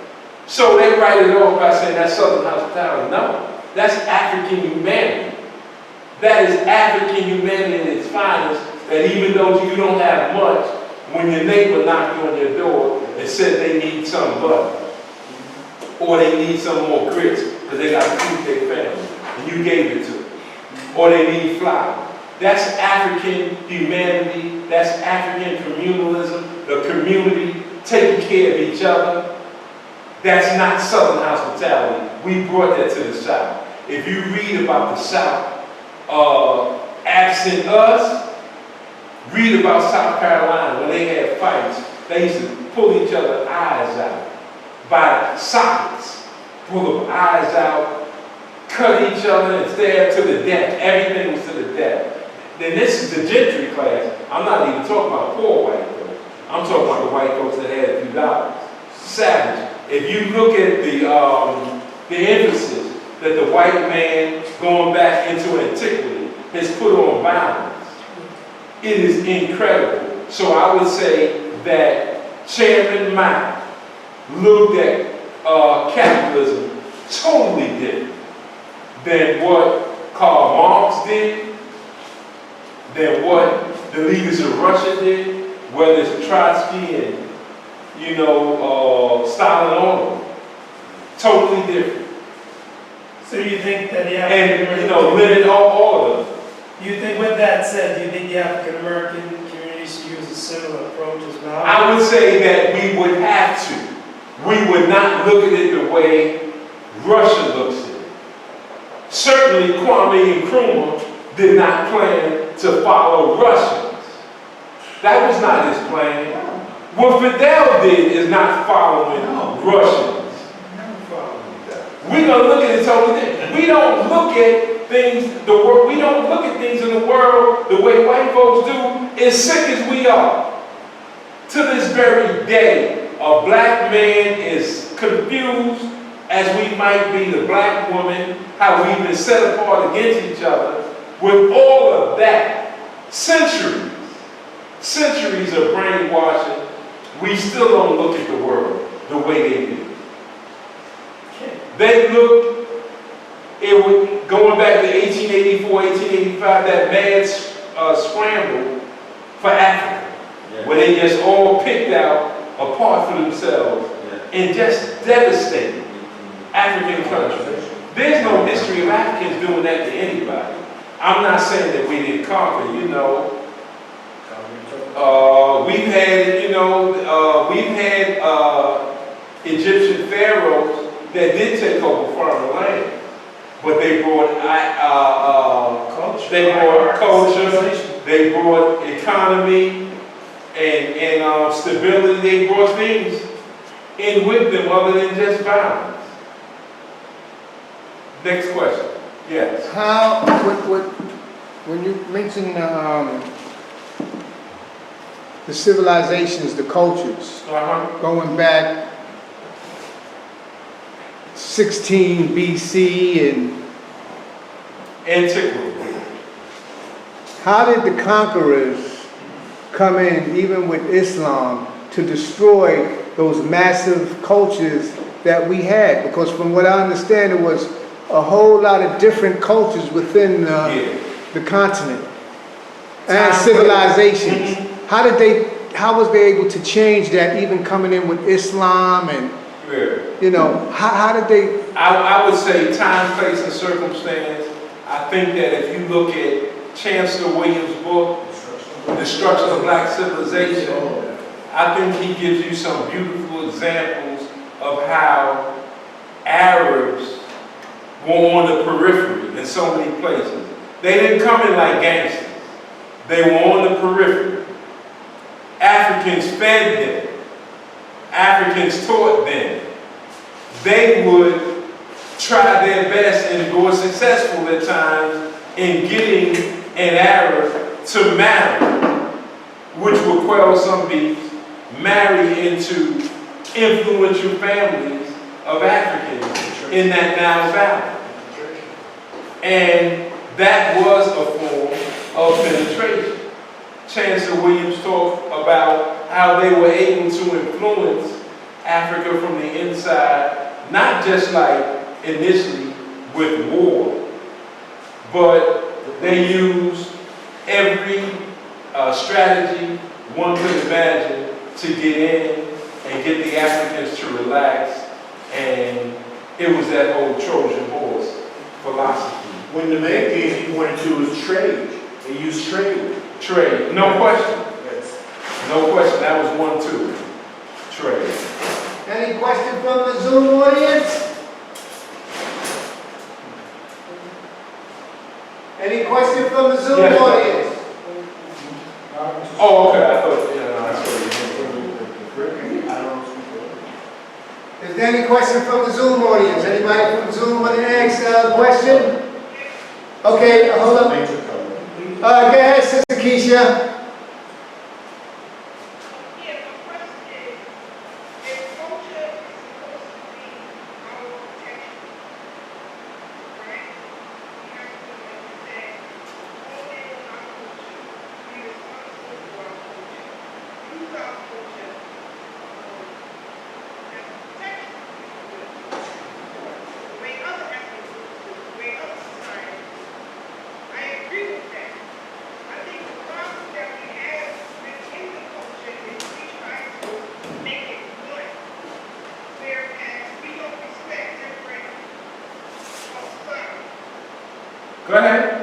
So they write it off by saying that's Southern hospitality. No, that's African humanity. That is African humanity in its finest, that even though you don't have much, when your neighbor knocked on your door and said they need some butter, or they need some more grits, because they got to feed their family, and you gave it to them, or they need flour. That's African humanity, that's African communalism, the community taking care of each other. That's not Southern hospitality. We brought that to the South. If you read about the South, absent us, read about South Carolina when they had fights. They used to pull each other's eyes out by sockets, pull the eyes out, cut each other and stab to the death. Everything was to the death. Then this is the gentry class. I'm not even talking about poor white folks. I'm talking about the white folks that had a few dollars. Savage. If you look at the emphasis that the white man going back into antiquity has put on violence, it is incredible. So I would say that Chairman Mao looked at capitalism totally different than what Karl Marx did than what the leaders of Russia did, whether it's Trotsky and, Stalin on them. Totally different. So you think that the And, African-American... limit all of them. You think, with that said, do you think the African-American community should use a similar approach as well? I would say that we would have to. We would not look at it the way Russia looks at it. Certainly Kwame Nkrumah did not plan to follow Russians. That was not his plan. What Fidel did is not following Russians. We're gonna look at it totally different. We don't look at things, we don't look at things in the world the way white folks do, as sick as we are. To this very day, a black man is confused as we might be the black woman, how we've been set apart against each other. With all of that, centuries of brainwashing, we still don't look at the world the way they do. They look, going back to 1884, 1885, that mad scramble for Africa, where they just all picked out a part for themselves and just devastated African countries. There's no history of Africans doing that to anybody. I'm not saying that we didn't conquer, we've had Egyptian pharaohs that did take over foreign land, but they brought culture, they brought economy and stability. They brought things in with them other than just violence. Next question. Yes. How, when you mention the civilizations, the cultures, going back 16 BC and Antiquity. how did the conquerors come in, even with Islam, to destroy those massive cultures that we had? Because from what I understand, it was a whole lot of different cultures within the continent and civilizations. How was they able to change that, even coming in with Islam and, how did they? I would say time, place, and circumstance. I think that if you look at Chancellor Williams' book, Destruction of Black Civilization, I think he gives you some beautiful examples of how Arabs were on the periphery in so many places. They didn't come in like gangsters. They were on the periphery. Africans fed them. Africans taught them. They would try their best and were successful at times in getting an Arab to marry, which would quell some beefs, marry into influential families of Africans in that Nile Valley. And that was a form of penetration. Chancellor Williams talked about how they were able to influence Africa from the inside, not just like initially with war, but they used every strategy one could imagine to get in and get the Africans to relax, and it was that whole Trojan horse philosophy. When the main thing you pointed to was trade. They used trade. Trade, no question. Yes. No question, that was one too. Trade. Any question from the Zoom audience? Any question from the Zoom Yes. audience? Oh, okay, I thought, I saw Is there any question from the Zoom audience? Anybody from Zoom want to ask a question? Okay, hold on. Go ahead, Sister Keisha. I agree with that. I think Go ahead.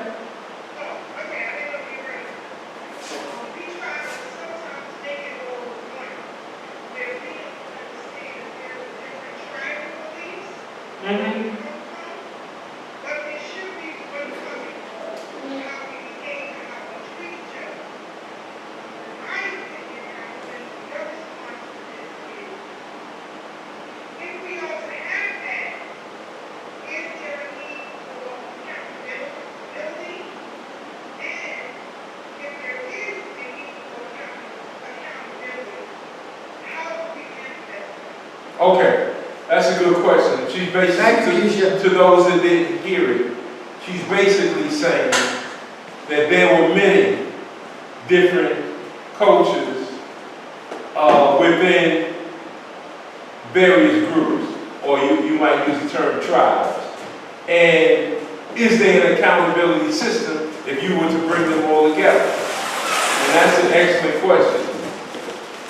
Mm-hmm. Okay, that's a good question. She's basically, to those that didn't hear it, she's basically saying that there were many different cultures within various groups, or you might use the term tribes. And is there an accountability system if you were to bring them all together? And that's an excellent question.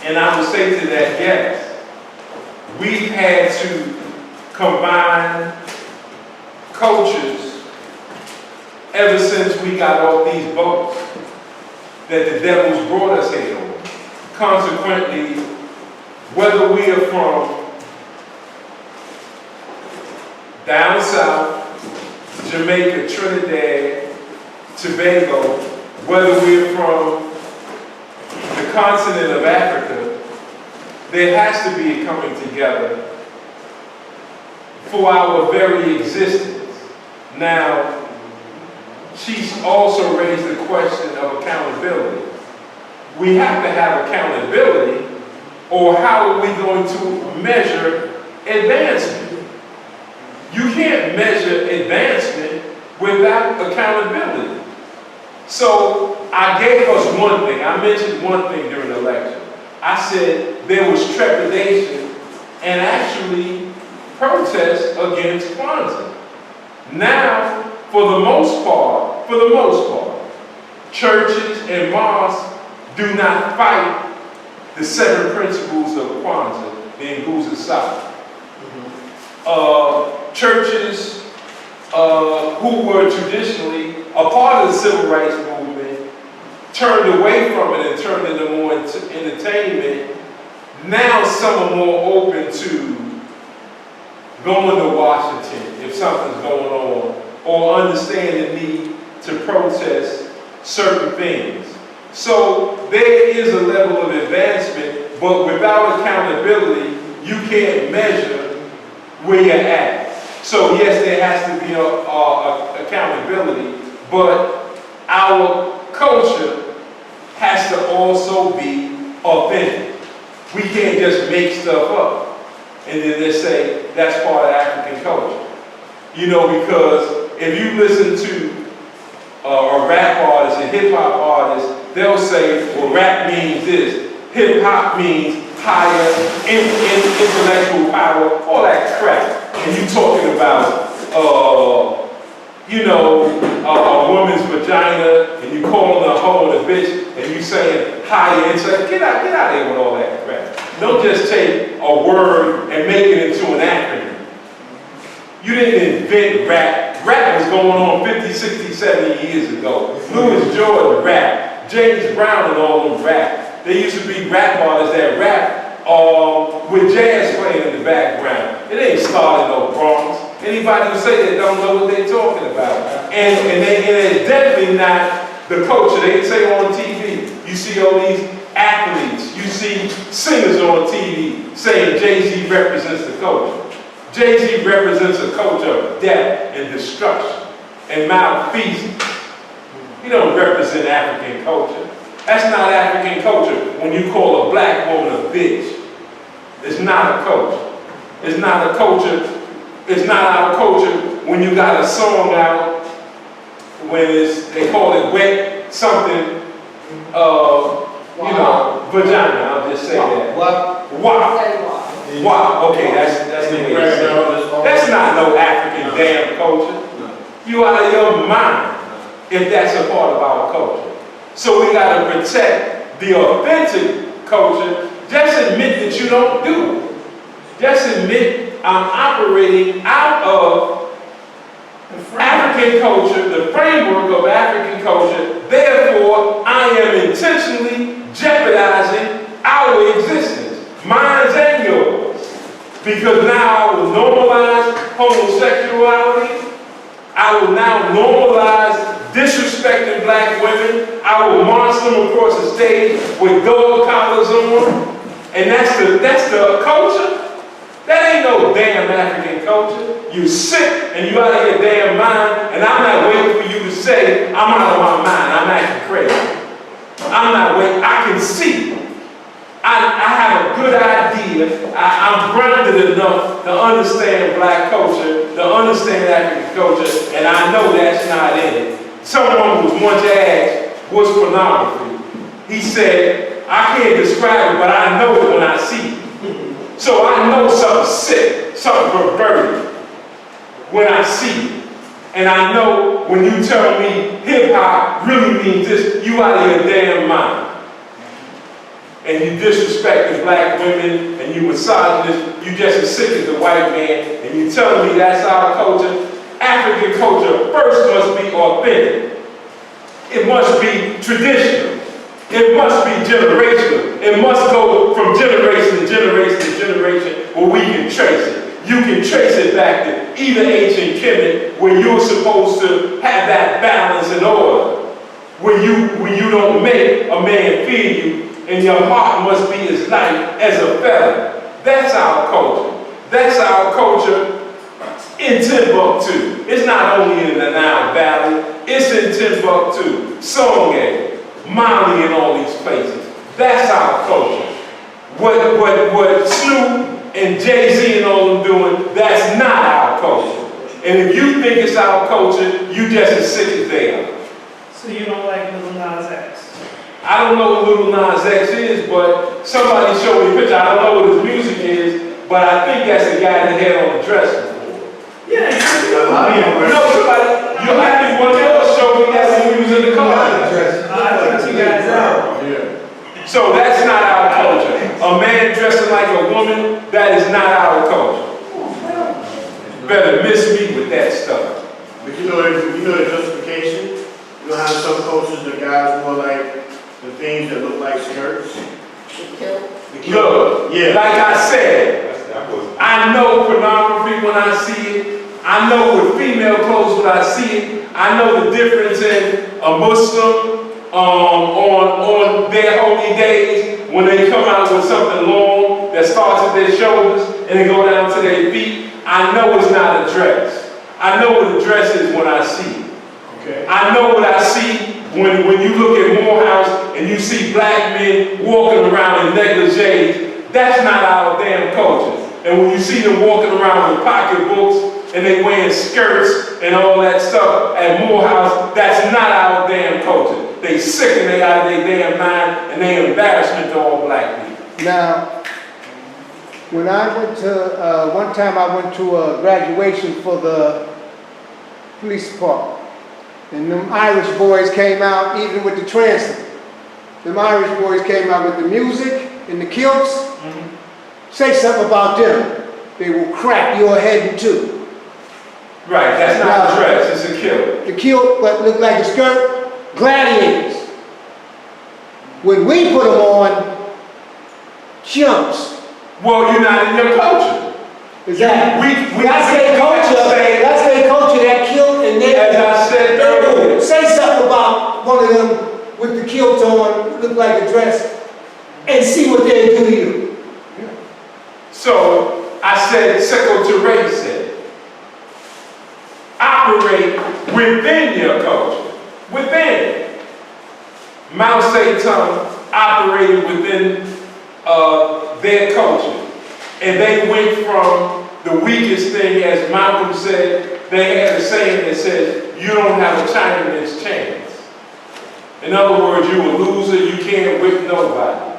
And I would say to that, yes. We've had to combine cultures ever since we got off these boats that the devil's brought us here on. Consequently, whether we are from down south, Jamaica, Trinidad, Tobago, whether we're from the continent of Africa, there has to be a coming together for our very existence. Now, she's also raised the question of accountability. We have to have accountability, or how are we going to measure advancement? You can't measure advancement without accountability. So I gave us one thing. I mentioned one thing during the lecture. I said there was trepidation and actually protest against Kwanzaa. Now, for the most part, churches and mosques do not fight the 7 principles of Kwanzaa, the Nguzo South. Churches who were traditionally a part of the civil rights movement turned away from it and turned into more entertainment. Now some are more open to going to Washington if something's going on, or understand the need to protest certain things. So there is a level of advancement, but without accountability, you can't measure where you're at. So yes, there has to be accountability, but our culture has to also be authentic. We can't just make stuff up and then just say that's part of African culture. You know, because if you listen to a rap artist, a hip hop artist, they'll say, well, rap means this, hip hop means higher intellectual power, all that crap. And you talking about, a woman's vagina, and you calling her a hoe and a bitch, and you saying higher intellect. Get out of here with all that crap. Don't just take a word and make it into an acronym. You didn't invent rap. Rap was going on 50, 60, 70 years ago. Louis Jordan rap. James Brown and all them rap. There used to be rap artists that rap with jazz playing in the background. It ain't started no Bronx. Anybody who say that don't know what they're talking about. And it's definitely not the culture. They say on TV, you see all these athletes, you see singers on TV saying Jay-Z represents the culture. Jay-Z represents a culture of death and destruction and malfeasance. He don't represent African culture. That's not African culture when you call a black woman a bitch. It's not a culture. It's not a culture. It's not our culture when you got a song out when they call it wet something, vagina. I'll just say that. What? Wow. Say what? Wow. Okay, that's the way to say it. That's not no African damn culture. You out of your mind if that's a part of our culture. So we got to protect the authentic culture. Just admit that you don't do it. Just admit I'm operating out of African African culture, the framework of African culture, therefore I am intentionally jeopardizing our existence, mine and yours. Because now I will normalize homosexuality, I will now normalize disrespecting black women, I will march them across the stage with dog collars on, and that's the culture? That ain't no damn African culture. You sick and you out of your damn mind, and I'm not waiting for you to say, I'm out of my mind, I'm acting crazy. I'm not waiting, I can see. I have a good idea. I'm grounded enough to understand black culture, to understand African culture, and I know that's not in it. Someone was once asked, what's pornography? He said, I can't describe it, but I know it when I see it. So I know something sick, something perverted when I see it. And I know when you tell me hip-hop really means this, you out of your damn mind. And you disrespecting black women, and you misogynist, you just as sick as the white man, and you telling me that's our culture. African culture first must be authentic. It must be traditional. It must be generational. It must go from generation to generation to generation where we can trace it. You can trace it back to even ancient Kemet, where you're supposed to have that balance and order. Where you don't make a man fear you, and your heart must be as light as a feather. That's our culture. That's our culture in Timbuktu. It's not only in the Nile Valley, it's in Timbuktu, Songay, Mali, and all these places. That's our culture. What Snoop and Jay-Z and all them doing, that's not our culture. And if you think it's our culture, you just as sick as they are. So you don't like Lil Nas X? I don't know what Lil Nas X is, but somebody showed me a picture. I don't know what his music is, but I think that's the guy that had on the dress before. Yeah, No, somebody, I think one else showed me that when we was in the car. I think you guys are. Yeah. So that's not our culture. A man dressing like a woman, that is not our culture. Better miss me with that stuff. But you know the justification? You know how some cultures, the guys more like the things that look like skirts? The kilt? Look, Yeah. like I said, I know pornography when I see it. I know with female clothes when I see it. I know the difference in a Muslim on their holy days when they come out with something long that starts at their shoulders and they go down to their feet. I know it's not a dress. I know what a dress is when I see it. Okay. I know what I see when you look at Morehouse and you see black men walking around in negligees. That's not our damn culture. And when you see them walking around with pocketbooks and they wearing skirts and all that stuff at Morehouse, that's not our damn culture. They sick and they out of their damn mind and they embarrassment to all black people. Now, when I went to, one time I went to a graduation for the police department. And them Irish boys came out, even with the transit. Them Irish boys came out with the music and the kilts. Mm-hmm. Say something about them. They will crack your head in two. Right, that's not a dress, it's a kilt. The kilt, but look like a skirt, gladiators. When we put them on, chumps. Well, you're not in your culture. Exactly. We That's their culture. That's their culture, that kilt and they. As I said earlier. Say something about one of them with the kilt on, look like a dress, and see what they do to you. So I said, Sekou Touré said, operate within your culture. Within. Mao Zedong operated within their culture. And they went from the weakest thing, as Malcolm said, they had a saying that says, you don't have a Chinaman's chance. In other words, you're a loser, you can't whip nobody.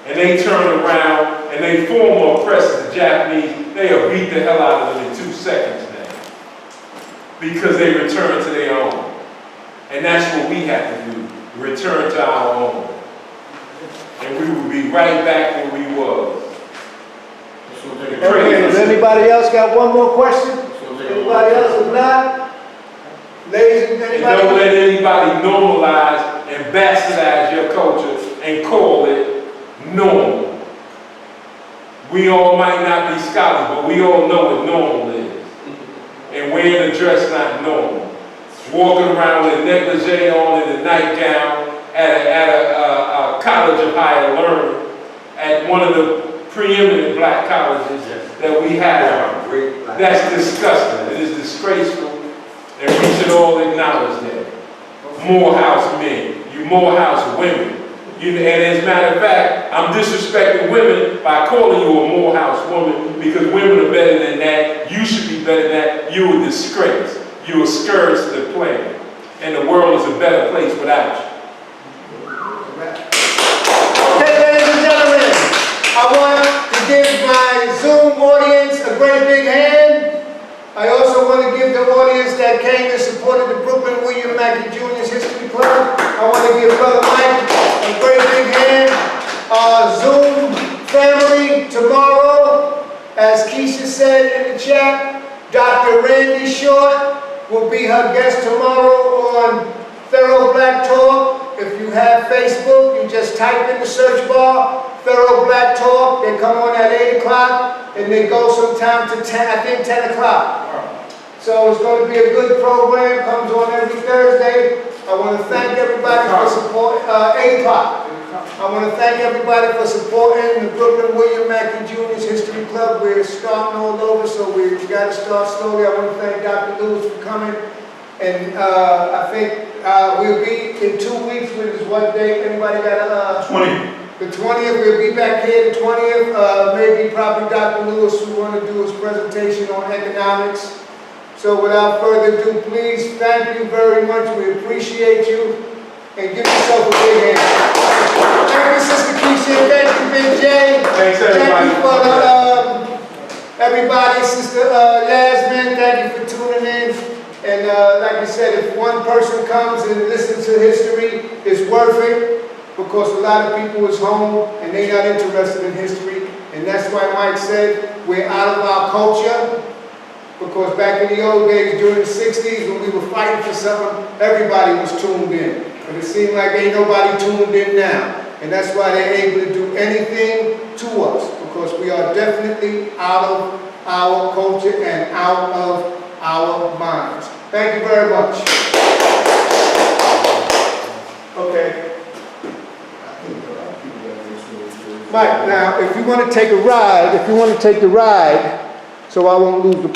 And they turn around and they form oppress the Japanese. They'll beat the hell out of them in 2 seconds now. Because they return to their own. And that's what we have to do, return to our own. And we will be right back where we was. Okay, does anybody else got one more question? Anybody else? If not, Ladies and And don't anybody, let anybody normalize and bastardize your culture and call it normal. We all might not be scholars, but we all know what normal is. And wearing a dress not normal. Walking around with a negligee on and a nightgown at a college of higher learning, at one of the preeminent black colleges that we have. That's disgusting. It is disgraceful, and we should all acknowledge that. Morehouse men, you Morehouse women. And as a matter of fact, I'm disrespecting women by calling you a Morehouse woman because women are better than that. You should be better than that. You're a disgrace. You're a scourge to the planet. And the world is a better place without you. okay, ladies and gentlemen, I want to give my Zoom audience a great big hand. I also want to give the audience that came and supported the Brooklyn William Mackey Jr.'s History Club. I want to give Brother Mike a great big hand. Zoom family tomorrow, as Keisha said in the chat, Dr. Randy Short will be her guest tomorrow on Thorough Black Talk. If you have Facebook, you just type in the search bar, Thorough Black Talk. They come on at 8 o'clock and they go sometime to 10, I think 10 o'clock. So it's going to be a good program, comes on every Thursday. I want to thank everybody for support, 8 o'clock. I want to thank everybody for supporting the Brooklyn William Mackey Jr.'s History Club. We're starting all over, so we got to start slowly. I want to thank Dr. Lewis for coming. And I think we'll be in 2 weeks, which is what day? Anybody got a... 20. The 20th, we'll be back here the 20th. Maybe probably Dr. Lewis will want to do his presentation on economics. So without further ado, please, thank you very much. We appreciate you. And give yourself a big hand. Thank you, Sister Keisha. Thank you, Big J. Thanks, everybody. Thank you for everybody. Sister Yasmin, thank you for tuning in. And like I said, if one person comes and listens to history, it's worth it. Because a lot of people is home and they're not interested in history. And that's why Mike said we're out of our culture. Because back in the old days, during the 60s, when we were fighting for something, everybody was tuned in. But it seems like ain't nobody tuned in now. And that's why they're able to do anything to us. Because we are definitely out of our culture and out of our minds. Thank you very much. Okay. Mike, now, if you want to take a ride, so I won't lose the